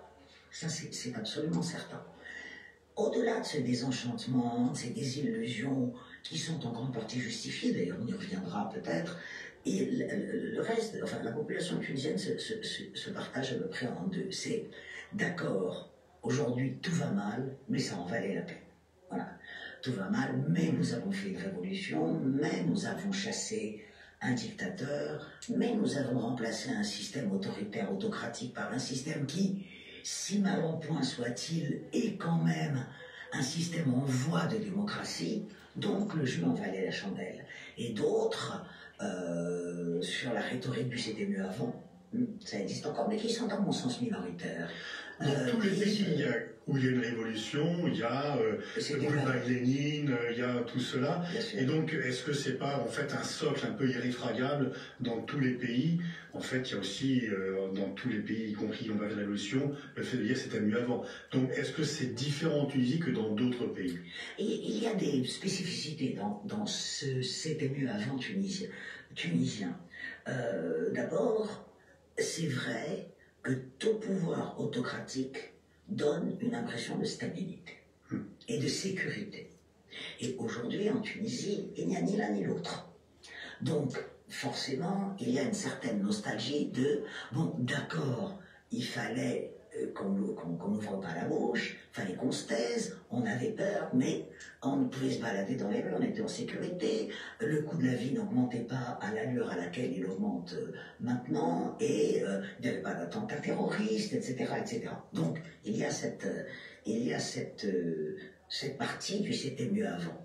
Ça, c'est absolument certain. Au-delà de ce désenchantement, de ces désillusions qui sont en grande partie justifiées, d'ailleurs on y reviendra peut-être, et le reste, enfin la population tunisienne se partage à peu près en deux. C'est d'accord, aujourd'hui tout va mal, mais ça en valait la peine. Voilà. Tout va mal, mais nous avons fait une révolution, mais nous avons chassé un dictateur, mais nous avons remplacé un système autoritaire, autocratique par un système qui, si mal en point soit-il, est quand même un système en voie de démocratie, donc le jeu en valait la chandelle. Et d'autres, sur la rhétorique du c'était mieux avant, ça existe encore, mais qui sont dans mon sens minoritaires. Dans tous les pays où il y a une révolution, il y a Boulevard Lénine, il y a tout cela. Et donc, est-ce que c'est pas en fait un socle un peu irréfragable dans tous les pays? En fait, il y a aussi dans tous les pays, y compris qui ont pas fait de révolution, le fait de dire c'était mieux avant. Donc, est-ce que c'est différent en Tunisie que dans d'autres pays? Et il y a des spécificités dans ce c'était mieux avant tunisien. D'abord, c'est vrai que tout pouvoir autocratique donne une impression de stabilité et de sécurité. Et aujourd'hui, en Tunisie, il n'y a ni l'un ni l'autre. Donc, forcément, il y a une certaine nostalgie de « bon, d'accord, il fallait qu'on n'ouvre pas la bouche, il fallait qu'on se taise, on avait peur, mais on pouvait se balader dans les rues, on était en sécurité, le coût de la vie n'augmentait pas à l'allure à laquelle il augmente maintenant, et il n'y avait pas d'attentats terroristes, etc., etc. » Donc, il y a cette partie du « c'était mieux avant ».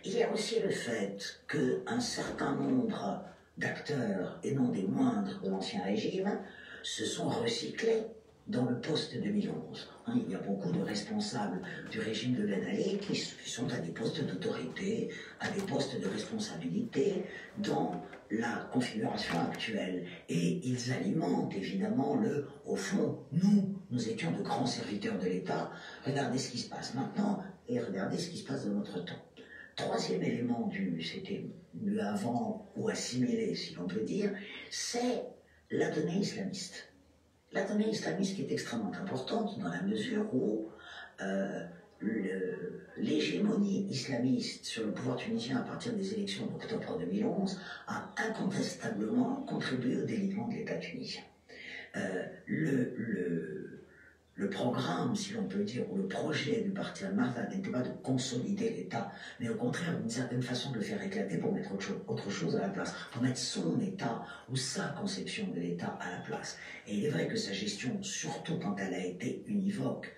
Il y a aussi le fait qu'un certain nombre d'acteurs, et non des moindres de l'Ancien Régime, se sont recyclés dans le post-2011. Il y a beaucoup de responsables du régime de Ben Ali qui sont à des postes d'autorité, à des postes de responsabilité dans la configuration actuelle. Et ils alimentent évidemment au fond, nous étions de grands serviteurs de l'État, regardez ce qui se passe maintenant et regardez ce qui se passe dans notre temps. Troisième élément c'était mieux avant ou assimilé, si l'on peut dire, c'est la donnée islamiste. La donnée islamiste qui est extrêmement importante dans la mesure où l'hégémonie islamiste sur le pouvoir tunisien à partir des élections d'octobre 2011 a incontestablement contribué au délitement de l'État tunisien. Le programme, si l'on peut dire, ou le projet du parti Al-Marda n'était pas de consolider l'État, mais au contraire d'une certaine façon de le faire éclater pour mettre autre chose à la place, pour mettre son État ou sa conception de l'État à la place. Et il est vrai que sa gestion, surtout quand elle a été univoque,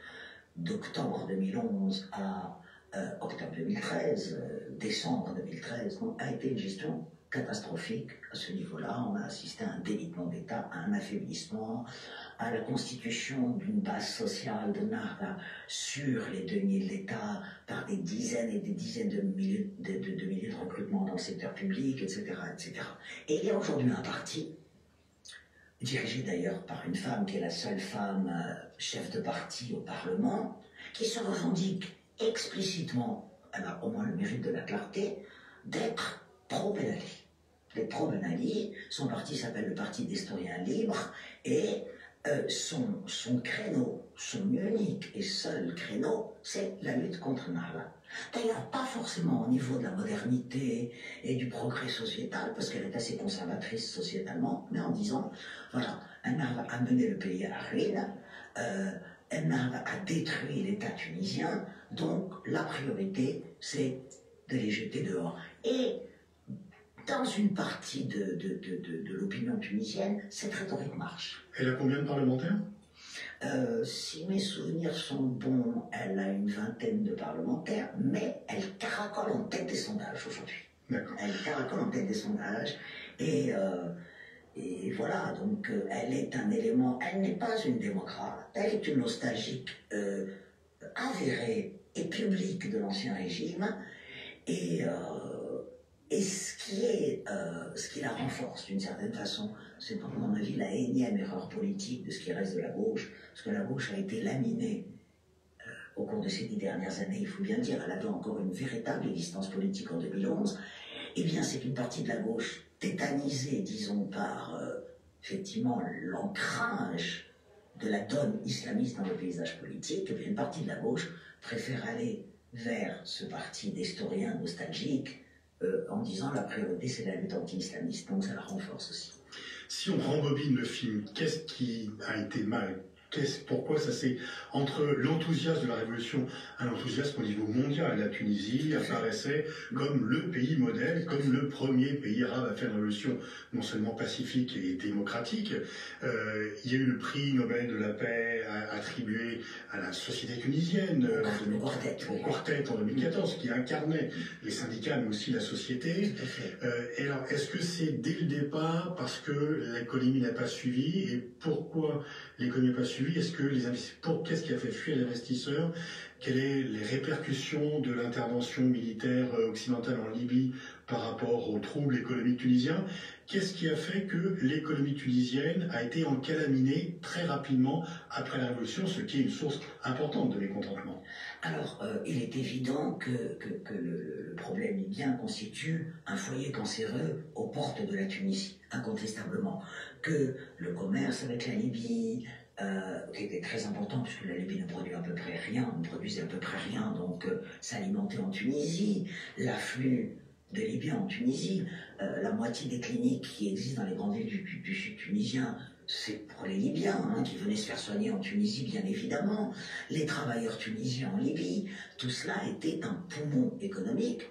d'octobre 2011 à octobre 2013, décembre 2013, a été une gestion catastrophique à ce niveau-là. On a assisté à un délitement d'État, à un affaiblissement, à la constitution d'une base sociale de Narda sur les 2000 d'État par des dizaines et des dizaines de milliers de recrutements dans le secteur public, etc., etc. Et il y a aujourd'hui un parti, dirigé d'ailleurs par une femme qui est la seule femme chef de parti au Parlement, qui se revendique explicitement, elle a au moins le mérite de la clarté, d'être pro-Ben Ali. Les pro-Ben Ali, son parti s'appelle le Parti d'Historiens Libres, et son créneau, son unique et seul créneau, c'est la lutte contre Nahda. D'ailleurs, pas forcément au niveau de la modernité et du progrès sociétal, parce qu'elle est assez conservatrice sociétalement, mais en disant, voilà, Ennahda a mené le pays à la ruine, Ennahda a détruit l'État tunisien, donc la priorité, c'est de les jeter dehors. Et dans une partie de l'opinion tunisienne, cette rhétorique marche. Elle a combien de parlementaires? Si mes souvenirs sont bons, elle a une vingtaine de parlementaires, mais elle caracole en tête des sondages aujourd'hui. Elle caracole en tête des sondages, et voilà, donc elle est un élément, elle n'est pas une démocrate, elle est une nostalgique avérée et publique de l'ancien régime, et ce qui la renforce d'une certaine façon, c'est à mon avis la énième erreur politique de ce qui reste de la gauche, parce que la gauche a été laminée au cours de ces 10 dernières années, il faut bien dire, elle avait encore une véritable existence politique en 2011, eh bien c'est qu'une partie de la gauche, tétanisée, disons, par effectivement l'ancrage de la donne islamiste dans le paysage politique, eh bien, une partie de la gauche préfère aller vers ce parti d'historiens nostalgiques, en disant la priorité c'est la lutte anti-islamiste, donc ça la renforce aussi. Si on rembobine le film, qu'est-ce qui a été mal? Pourquoi ça s'est... Entre l'enthousiasme de la Révolution, un enthousiasme au niveau mondial, la Tunisie apparaissait comme le pays modèle, comme le premier pays arabe à faire une révolution non seulement pacifique et démocratique. Il y a eu le prix Nobel de la paix attribué à la société tunisienne, au Quartet en 2014, qui incarnait les syndicats mais aussi la société. Et alors, est-ce que c'est dès le départ parce que l'économie n'a pas suivi? Et pourquoi l'économie n'a pas suivi? Est-ce que qu'est-ce qui a fait fuir les investisseurs? Quelles sont les répercussions de l'intervention militaire occidentale en Libye par rapport aux troubles économiques tunisiens? Qu'est-ce qui a fait que l'économie tunisienne a été encalaminée très rapidement après la Révolution, ce qui est une source importante de mécontentement? Alors, il est évident que le problème libyen constitue un foyer cancéreux aux portes de la Tunisie, incontestablement. Que le commerce avec la Libye, qui était très important puisque la Libye ne produisait à peu près rien, donc s'alimenter en Tunisie, l'afflux de Libyens en Tunisie, la moitié des cliniques qui existent dans les grandes villes du sud tunisien, c'est pour les Libyens, qui venaient se faire soigner en Tunisie, bien évidemment, les travailleurs tunisiens en Libye, tout cela était un poumon économique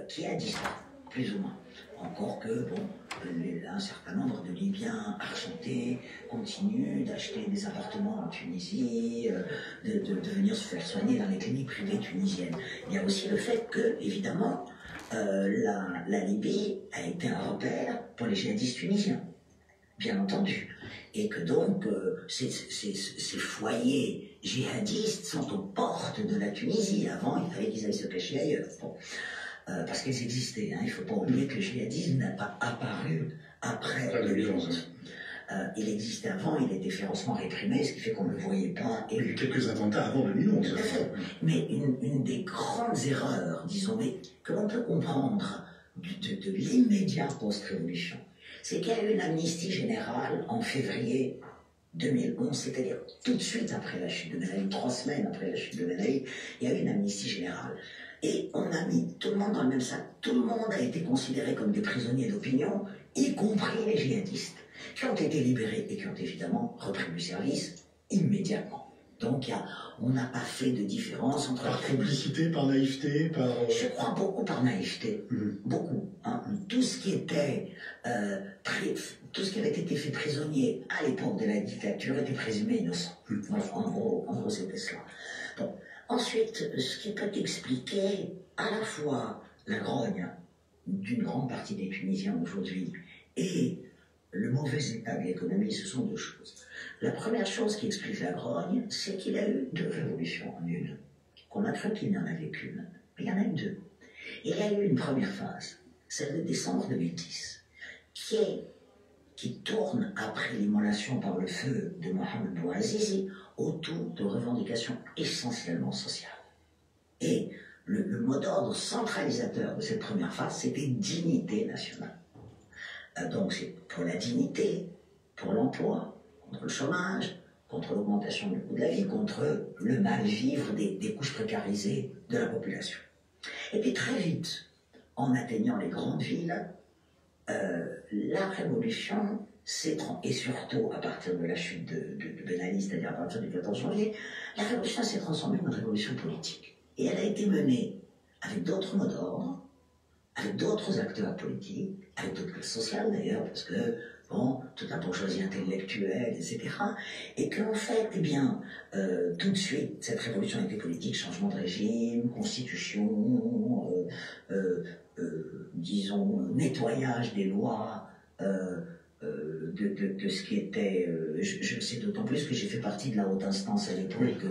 qui a disparu, plus ou moins. Encore que, un certain nombre de Libyens argentés continuent d'acheter des appartements en Tunisie, de venir se faire soigner dans les cliniques privées tunisiennes. Il y a aussi le fait que, évidemment, la Libye a été un repère pour les djihadistes tunisiens, bien entendu. Et que donc, ces foyers djihadistes sont aux portes de la Tunisie. Avant, il fallait qu'ils aillent se cacher ailleurs. Parce qu'ils existaient. Il ne faut pas oublier que le djihadisme n'a pas apparu après 2011. Il existait avant, il était férocement réprimé, ce qui fait qu'on ne le voyait pas. Il y a eu quelques attentats avant 2011. Tout à fait. Mais une des grandes erreurs, disons, mais que l'on peut comprendre de l'immédiat post-révolution, c'est qu'il y a eu une amnistie générale en février 2011, c'est-à-dire tout de suite après la chute de Ben Ali, 3 semaines après la chute de Ben Ali, il y a eu une amnistie générale. Et on a mis tout le monde dans le même sac. Tout le monde a été considéré comme des prisonniers d'opinion, y compris les djihadistes, qui ont été libérés et qui ont évidemment repris du service immédiatement. Donc on n'a pas fait de différence entre... Par complicité, par naïveté, par... Je crois beaucoup par naïveté. Beaucoup. Tout ce qui était... tout ce qui avait été fait prisonnier à l'époque de la dictature était présumé innocent. En gros c'était cela. Bon. Ensuite, ce qui peut expliquer à la fois la grogne d'une grande partie des Tunisiens aujourd'hui et le mauvais état de l'économie, ce sont 2 choses. La première chose qui explique la grogne, c'est qu'il y a eu 2 révolutions en une. Qu'on a cru qu'il n'y en avait qu'une, mais il y en a eu 2. Il y a eu une première phase, celle de décembre 2010, qui tourne après l'immolation par le feu de Mohamed Bouazizi autour de revendications essentiellement sociales. Et le mot d'ordre centralisateur de cette première phase, c'était dignité nationale. Donc c'est pour la dignité, pour l'emploi, contre le chômage, contre l'augmentation du coût de la vie, contre le mal-vivre des couches précarisées de la population. Et puis très vite, en atteignant les grandes villes, la révolution et surtout à partir de la chute de Ben Ali, c'est-à-dire à partir du 14 janvier, la révolution s'est transformée en une révolution politique. Et elle a été menée avec d'autres mots d'ordre, avec d'autres acteurs politiques, avec d'autres classes sociales d'ailleurs, parce que, bon, toute la bourgeoisie intellectuelle, etc. Et qu'en fait, eh bien, tout de suite, cette révolution a été politique, changement de régime, constitution, disons, nettoyage des lois, de ce qui était, je le sais d'autant plus que j'ai fait partie de la haute instance à l'époque,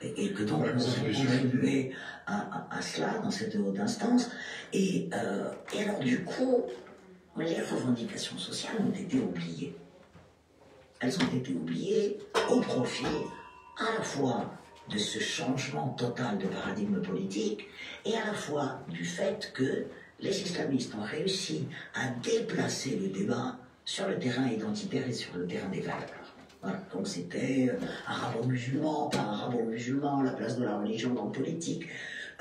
et que donc nous avons contribué à cela, dans cette haute instance, et alors du coup, les revendications sociales ont été oubliées. Elles ont été oubliées au profit à la fois de ce changement total de paradigme politique et à la fois du fait que les islamistes ont réussi à déplacer le débat sur le terrain identitaire et sur le terrain des valeurs. Voilà. Donc c'était arabo-musulman, pas arabo-musulman, la place de la religion dans le politique,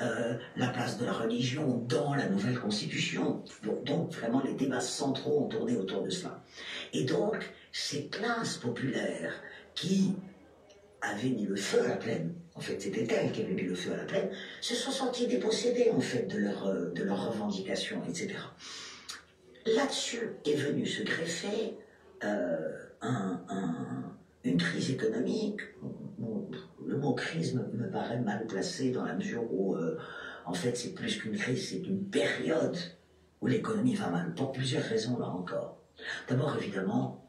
la place de la religion dans la nouvelle constitution. Donc vraiment les débats centraux ont tourné autour de cela. Et donc ces classes populaires qui avaient mis le feu à la plaine, en fait c'était elles qui avaient mis le feu à la plaine, se sont senties dépossédées en fait de leurs revendications, etc. Là-dessus est venu se greffer une crise économique. Le mot crise me paraît mal placé dans la mesure où, en fait, c'est plus qu'une crise, c'est une période où l'économie va mal, pour plusieurs raisons là encore. D'abord, évidemment,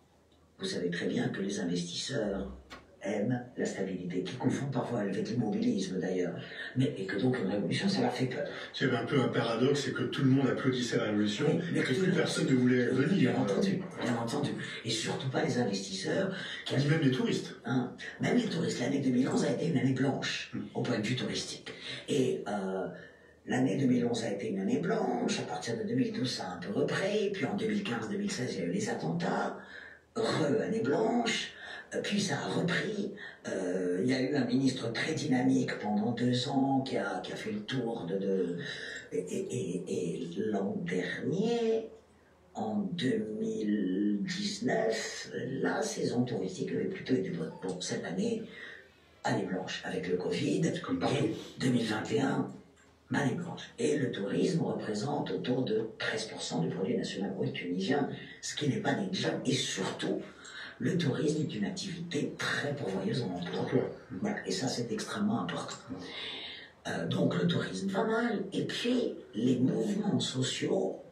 vous savez très bien que les investisseurs aiment la stabilité, qui confondent parfois avec l'immobilisme d'ailleurs, et que donc une révolution, ça leur fait peur. C'est un peu un paradoxe, c'est que tout le monde applaudissait la révolution, mais que plus personne ne voulait venir. Bien entendu. Et surtout pas les investisseurs. Même les touristes. Hein, même les touristes. L'année 2011 a été une année blanche, au point de vue touristique. Et l'année 2011 a été une année blanche, à partir de 2012 ça a un peu repris, puis en 2015-2016 il y a eu les attentats, année blanche. Puis ça a repris, il y a eu un ministre très dynamique pendant 2 ans qui a fait le tour et l'an dernier, en 2019, la saison touristique avait plutôt été bonne. Bon, cette année blanche, avec le Covid, et 2021, année blanche. Et le tourisme représente autour de 13% du produit national brut tunisien, ce qui n'est pas négligeable, et surtout, le tourisme est une activité très pourvoyeuse en emploi. Voilà. Et ça, c'est extrêmement important. Donc, le tourisme va mal. Et puis, les mouvements sociaux,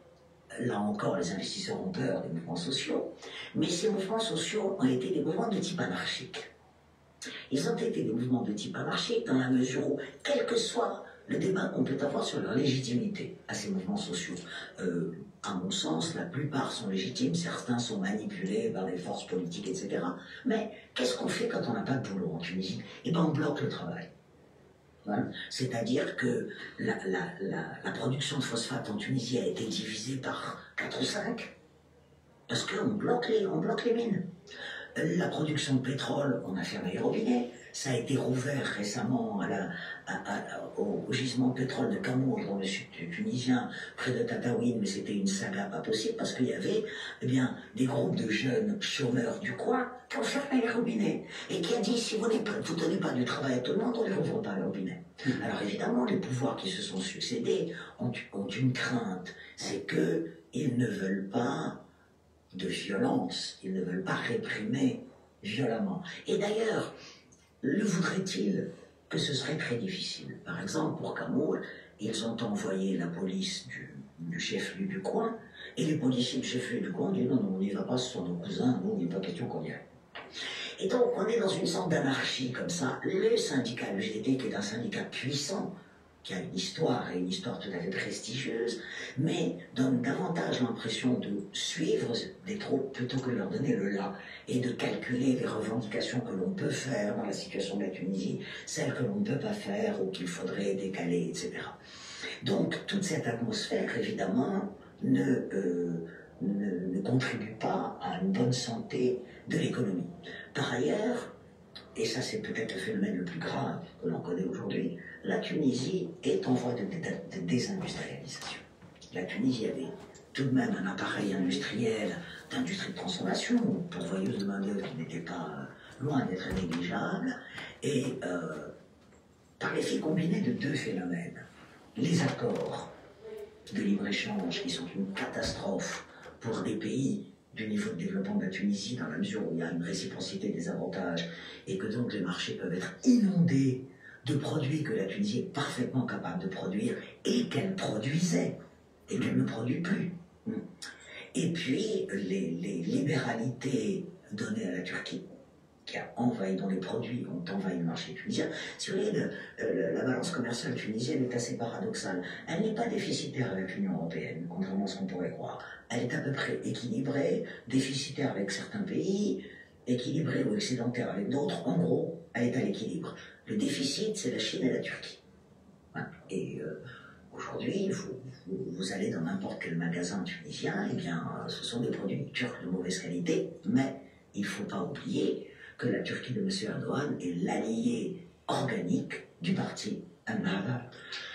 là encore, les investisseurs ont peur des mouvements sociaux, mais ces mouvements sociaux ont été des mouvements de type anarchique. Ils ont été des mouvements de type anarchique dans la mesure où, quel que soit le débat qu'on peut avoir sur leur légitimité à ces mouvements sociaux, à mon sens, la plupart sont légitimes, certains sont manipulés par des forces politiques, etc. Mais qu'est-ce qu'on fait quand on n'a pas de boulot en Tunisie? Eh bien, on bloque le travail. Voilà. C'est-à-dire que la production de phosphate en Tunisie a été divisée par 4 ou 5, parce qu'on bloque les mines. La production de pétrole, on a fermé les robinets. Ça a été rouvert récemment au gisement de pétrole de Kamour, dans le sud tunisien, près de Tataouine, mais c'était une saga pas possible parce qu'il y avait des groupes de jeunes chômeurs du coin qui ont fermé les robinets et qui a dit si vous ne donnez pas du travail à tout le monde, on ne les rouvre pas les robinets. Alors évidemment, les pouvoirs qui se sont succédés ont une crainte, c'est qu'ils ne veulent pas de violence, ils ne veulent pas réprimer violemment. Et d'ailleurs, le voudraient-ils que ce serait très difficile? Par exemple, pour Kamour, ils ont envoyé la police du chef-lieu du coin, et les policiers du chef-lieu du coin disent non, on n'y va pas, ce sont nos cousins, nous, il n'est pas question qu'on y aille. Et donc, on est dans une sorte d'anarchie comme ça. Le syndicat UGT, qui est un syndicat puissant, qui a une histoire, et une histoire tout à fait prestigieuse, mais donne davantage l'impression de suivre des troupes plutôt que de leur donner le là, et de calculer les revendications que l'on peut faire dans la situation de la Tunisie, celles que l'on ne peut pas faire ou qu'il faudrait décaler, etc. Donc toute cette atmosphère, évidemment, ne ne contribue pas à une bonne santé de l'économie. Par ailleurs, et ça c'est peut-être le phénomène le plus grave que l'on connaît aujourd'hui, la Tunisie est en voie de désindustrialisation. La Tunisie avait tout de même un appareil industriel, d'industrie de transformation, pourvoyeuse de main-d'œuvre qui n'était pas loin d'être négligeable, et par l'effet combiné de deux phénomènes, les accords de libre-échange qui sont une catastrophe pour des pays du niveau de développement de la Tunisie, dans la mesure où il y a une réciprocité des avantages et que donc les marchés peuvent être inondés de produits que la Tunisie est parfaitement capable de produire et qu'elle produisait et qu'elle ne produit plus. Et puis les libéralités données à la Turquie, qui a envahi, dont les produits ont envahi le marché tunisien. Si vous voulez, la balance commerciale tunisienne est assez paradoxale. Elle n'est pas déficitaire avec l'Union européenne, contrairement à ce qu'on pourrait croire. Elle est à peu près équilibrée, déficitaire avec certains pays, équilibrée ou excédentaire avec d'autres. En gros, elle est à l'équilibre. Le déficit, c'est la Chine et la Turquie. Et aujourd'hui, vous allez dans n'importe quel magasin tunisien, eh bien, ce sont des produits turcs de mauvaise qualité, mais il ne faut pas oublier que la Turquie de M. Erdogan est l'allié organique du parti Ennahda.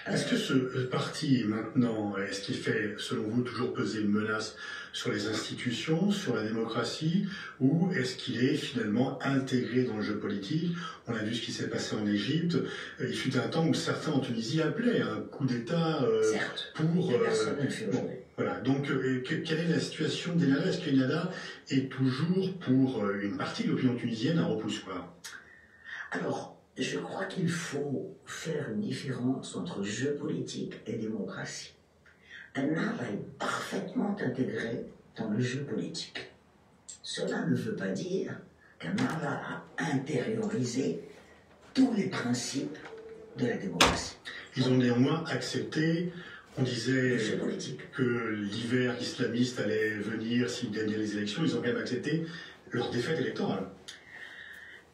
Est-ce que ce parti, maintenant, est-ce qu'il fait, selon vous, toujours peser une menace sur les institutions, sur la démocratie, ou est-ce qu'il est finalement intégré dans le jeu politique? On a vu ce qui s'est passé en Égypte. Il fut un temps où certains en Tunisie appelaient un coup d'État pour... personne ne le fait aujourd'hui. Voilà, donc quelle est la situation d'Ennahda? Est-ce qu'Ennahda est toujours, pour une partie de l'opinion tunisienne, un repoussoir? Alors, je crois qu'il faut faire une différence entre jeu politique et démocratie. Ennahda est parfaitement intégré dans le jeu politique. Cela ne veut pas dire qu'Ennahda a intériorisé tous les principes de la démocratie. Ils ont néanmoins accepté... On disait que l'hiver islamiste allait venir s'ils gagnaient les élections. Ils ont quand même accepté leur défaite électorale.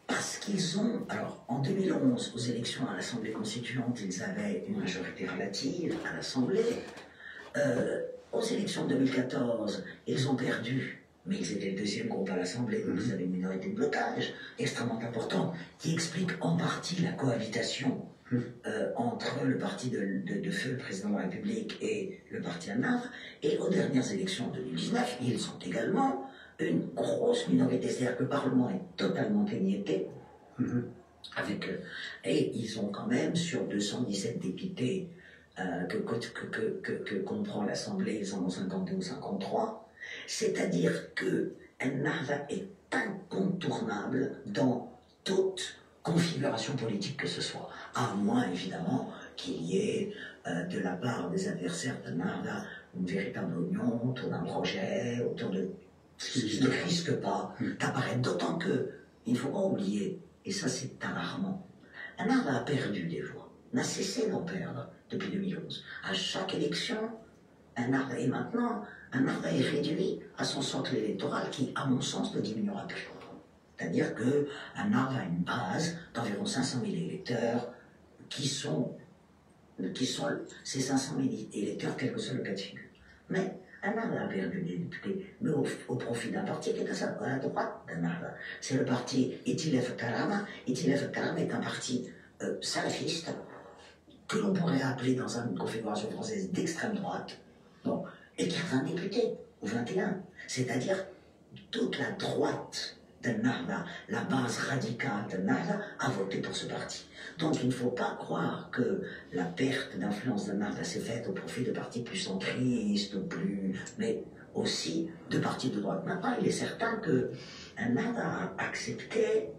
Parce qu'ils ont... Alors, en 2011, aux élections à l'Assemblée constituante, ils avaient une majorité relative à l'Assemblée. Aux élections de 2014, ils ont perdu, mais ils étaient le deuxième groupe à l'Assemblée, donc ils avaient une minorité de blocage extrêmement importante, qui explique en partie la cohabitation entre le parti de feu, le président de la République, et le parti Ennahda. Et aux dernières élections de 2019, ils ont également une grosse minorité, c'est-à-dire que le Parlement est totalement émietté, et ils ont quand même, sur 217 députés que comprend l'Assemblée, ils en ont 52 ou 53, c'est-à-dire que Ennahda est incontournable dans toute configuration politique que ce soit, à moins évidemment qu'il y ait de la part des adversaires d'Ennahda une véritable union autour d'un projet, autour de ce qui ne risque pas d'apparaître. D'autant que, il ne faut pas oublier, et ça c'est alarmant, Ennahda a perdu des voix, n'a cessé d'en perdre depuis 2011. À chaque élection, Ennahda est maintenant, Ennahda est réduit à son socle électoral qui, à mon sens, ne diminuera plus. C'est-à-dire que Ennahda a une base d'environ 500 000 électeurs qui sont ces 500 000 électeurs, quel que soit le cas de figure. Mais Ennahda a perdu des députés, mais au profit d'un parti qui est à la droite d'Ennahda. C'est le parti Itilef Karama. Itilef Karama est un parti salafiste que l'on pourrait appeler dans une configuration française d'extrême droite, bon, et qui a 20 députés, ou 21. C'est-à-dire toute la droite d'Ennahda, la base radicale d'Ennahda, a voté pour ce parti. Donc il ne faut pas croire que la perte d'influence d'Ennahda s'est faite au profit de partis plus centristes, mais aussi de partis de droite. Maintenant, il est certain que Ennahda a accepté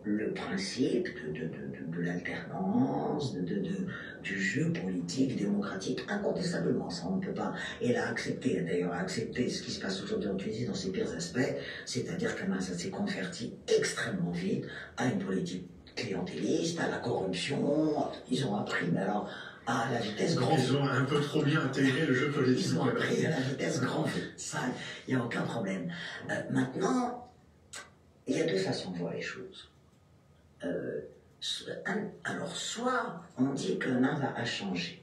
le principe de l'alternance, du jeu politique, démocratique, incontestablement, ça on ne peut pas. Et elle a accepté, d'ailleurs a accepté ce qui se passe aujourd'hui en Tunisie dans ses pires aspects, c'est-à-dire qu'Ennahda s'est converti extrêmement vite à une politique clientéliste, à la corruption. Ils ont appris, mais alors, à la vitesse grand vite. Ils ont un peu trop bien intégré le jeu politique. Ils ont appris à la vitesse grand vite. Ça, il n'y a aucun problème. Maintenant, il y a deux façons de voir les choses. Alors, soit on dit que Ennahda a changé,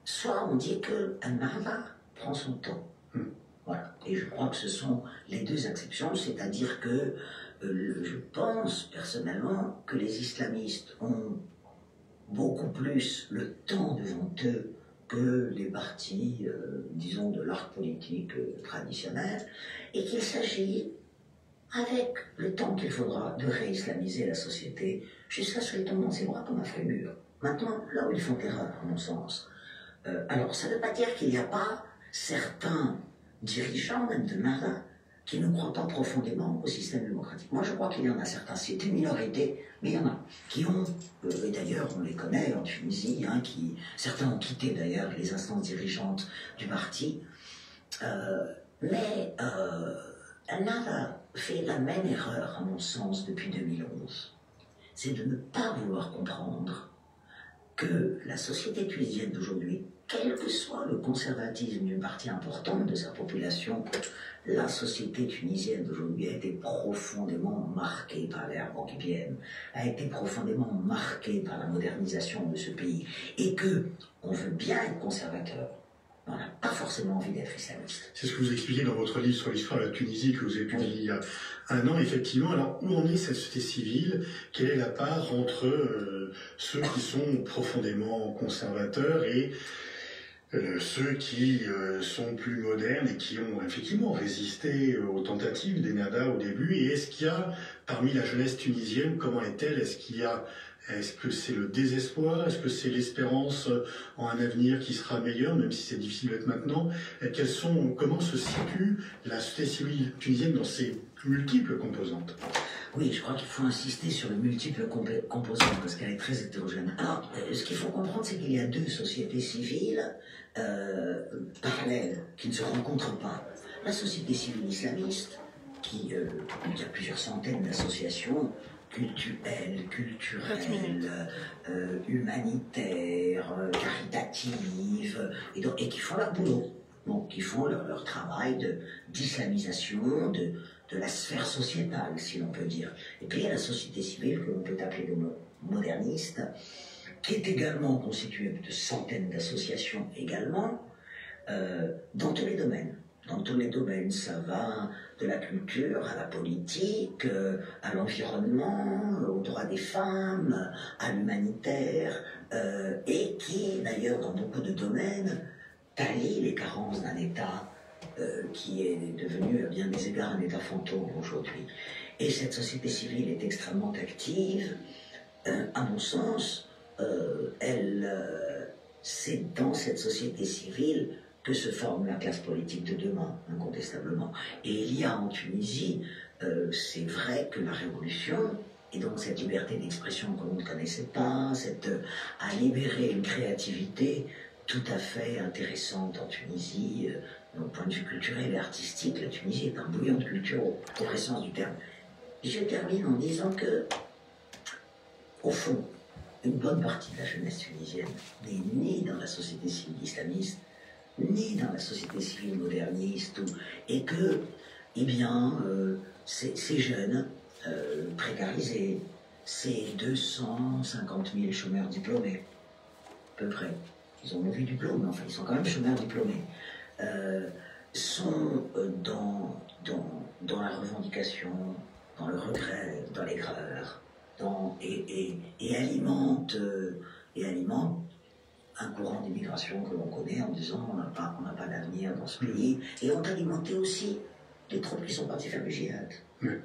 soit on dit que Ennahda prend son temps. Voilà. Et je crois que ce sont les deux exceptions, c'est-à-dire que je pense personnellement que les islamistes ont beaucoup plus le temps devant eux que les partis, disons, de l'arc politique traditionnel, et qu'il s'agit, avec le temps qu'il faudra, de réislamiser la société jusqu'à ce qu'elle tombe dans ses bras comme un fruit mûr. Maintenant, là où ils font erreur, à mon sens. Alors, ça ne veut pas dire qu'il n'y a pas certains dirigeants, même de Nada, qui ne croient pas profondément au système démocratique. Moi, je crois qu'il y en a certains, c'est une minorité, mais il y en a qui ont, et d'ailleurs, on les connaît en Tunisie, hein, certains ont quitté d'ailleurs les instances dirigeantes du parti, mais Nada fait la même erreur, à mon sens, depuis 2011. C'est de ne pas vouloir comprendre que la société tunisienne d'aujourd'hui, quel que soit le conservatisme d'une partie importante de sa population, la société tunisienne d'aujourd'hui a été profondément marquée par l'ère banquibienne, a été profondément marquée par la modernisation de ce pays, et que on veut bien être conservateur, mais on n'a pas forcément envie d'être islamiste. C'est ce que vous expliquez dans votre livre sur l'histoire de la Tunisie que vous avez publié il y a un an, effectivement. Alors, où en est cette société civile? Quelle est la part entre ceux qui sont profondément conservateurs et ceux qui sont plus modernes et qui ont effectivement résisté aux tentatives des Nada au début? Et est-ce qu'il y a, parmi la jeunesse tunisienne, comment est-elle? Est-ce que c'est le désespoir? Est-ce que c'est l'espérance en un avenir qui sera meilleur, même si c'est difficile d'être maintenant? Comment se situe la société civile tunisienne dans ses multiples composantes? Oui, je crois qu'il faut insister sur les multiples composantes parce qu'elle est très hétérogène. Alors, ce qu'il faut comprendre, c'est qu'il y a deux sociétés civiles parallèles qui ne se rencontrent pas. La société civile islamiste, qui a plusieurs centaines d'associations culturelles, humanitaires, caritatives, et qui font leur boulot. Donc, qui font leur travail d'islamisation, de la sphère sociétale, si l'on peut dire. Et puis il y a la société civile, que l'on peut appeler moderniste, qui est également constituée de centaines d'associations également, dans tous les domaines. Dans tous les domaines, ça va de la culture à la politique, à l'environnement, aux droits des femmes, à l'humanitaire, et qui, d'ailleurs, dans beaucoup de domaines, pallie les carences d'un État qui est devenu à bien des égards un État fantôme aujourd'hui. Et cette société civile est extrêmement active. À mon sens, c'est dans cette société civile que se forme la classe politique de demain, incontestablement. Et il y a en Tunisie, c'est vrai que la révolution, et donc cette liberté d'expression que l'on ne connaissait pas, a libéré une créativité tout à fait intéressante en Tunisie, au point de vue culturel et artistique. La Tunisie est un bouillon de culture au vrai sens du terme. Je termine en disant que, au fond, une bonne partie de la jeunesse tunisienne n'est ni dans la société civile islamiste, ni dans la société civile moderniste, et que, eh bien, ces jeunes précarisés, ces 250 000 chômeurs diplômés, à peu près, ils ont mauvais diplôme, mais enfin, ils sont quand même chômeurs diplômés, sont dans la revendication, dans le regret, dans l'aigreur, et alimentent un courant d'immigration que l'on connaît en disant on n'a pas d'avenir dans ce pays, et ont alimenté aussi les troupes qui sont partis faire le djihad. Ouais.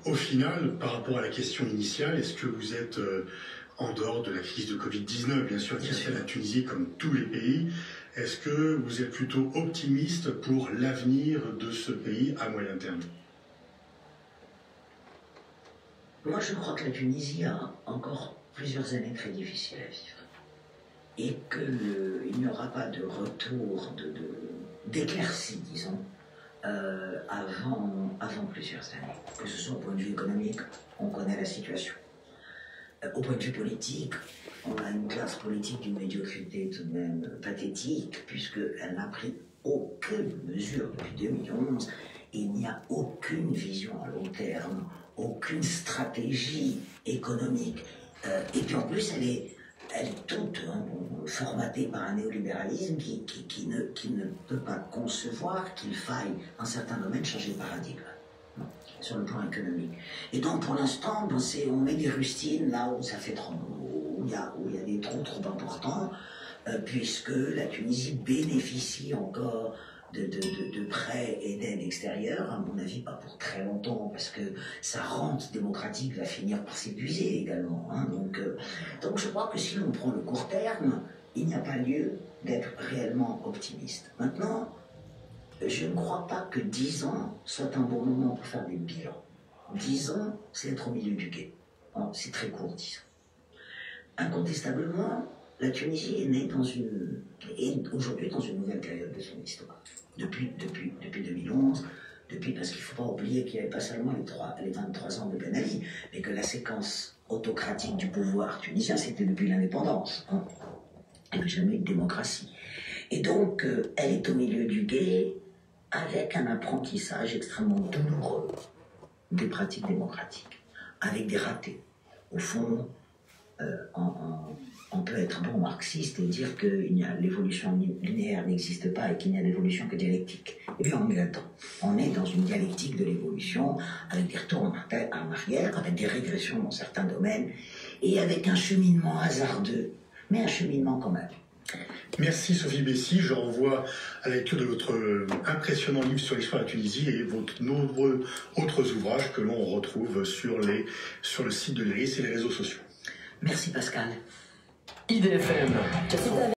Au final, par rapport à la question initiale, est-ce que vous êtes en dehors de la crise de Covid-19, bien sûr, qui a fait la Tunisie comme tous les pays, est-ce que vous êtes plutôt optimiste pour l'avenir de ce pays à moyen terme? Moi, je crois que la Tunisie a encore plusieurs années très difficiles à vivre. Et qu'il n'y aura pas de retour d'éclaircie, disons, avant plusieurs années. Que ce soit au point de vue économique, on connaît la situation. Au point de vue politique, on a une classe politique d'une médiocrité tout de même pathétique, puisqu'elle n'a pris aucune mesure depuis 2011. Il n'y a aucune vision à long terme, aucune stratégie économique. Et puis en plus, elle est elle est toute formatée par un néolibéralisme qui ne peut pas concevoir qu'il faille, dans certains domaines, changer de paradigme sur le plan économique. Et donc, pour l'instant, on met des rustines là où ça fait trop, où il y a des trous trop importants, puisque la Tunisie bénéficie encore de prêts et d'aides extérieures, à mon avis pas pour très longtemps, parce que sa rente démocratique va finir par s'épuiser également. Hein. Donc je crois que si l'on prend le court terme, il n'y a pas lieu d'être réellement optimiste. Maintenant, je ne crois pas que 10 ans soit un bon moment pour faire des bilans. 10 ans, c'est être au milieu du gué. Bon, c'est très court, 10 ans. Incontestablement, la Tunisie est aujourd'hui dans une nouvelle période de son histoire. Depuis 2011, parce qu'il ne faut pas oublier qu'il n'y avait pas seulement les 23 ans de Ben Ali, mais que la séquence autocratique du pouvoir tunisien, c'était depuis l'indépendance. Hein. Il n'y avait jamais eu de démocratie. Et donc, elle est au milieu du gué, avec un apprentissage extrêmement douloureux des pratiques démocratiques, avec des ratés. Au fond, on peut être bon marxiste et dire que l'évolution linéaire n'existe pas et qu'il n'y a d'évolution que dialectique. Eh bien, on est là-dedans. On est dans une dialectique de l'évolution, avec des retours en arrière, avec des régressions dans certains domaines, et avec un cheminement hasardeux, mais un cheminement quand même. Merci Sophie Bessy. Je renvoie à la lecture de votre impressionnant livre sur l'histoire de la Tunisie et vos nombreux autres ouvrages que l'on retrouve sur le site de l'IRIS et les réseaux sociaux. Merci Pascal. IDFM 80.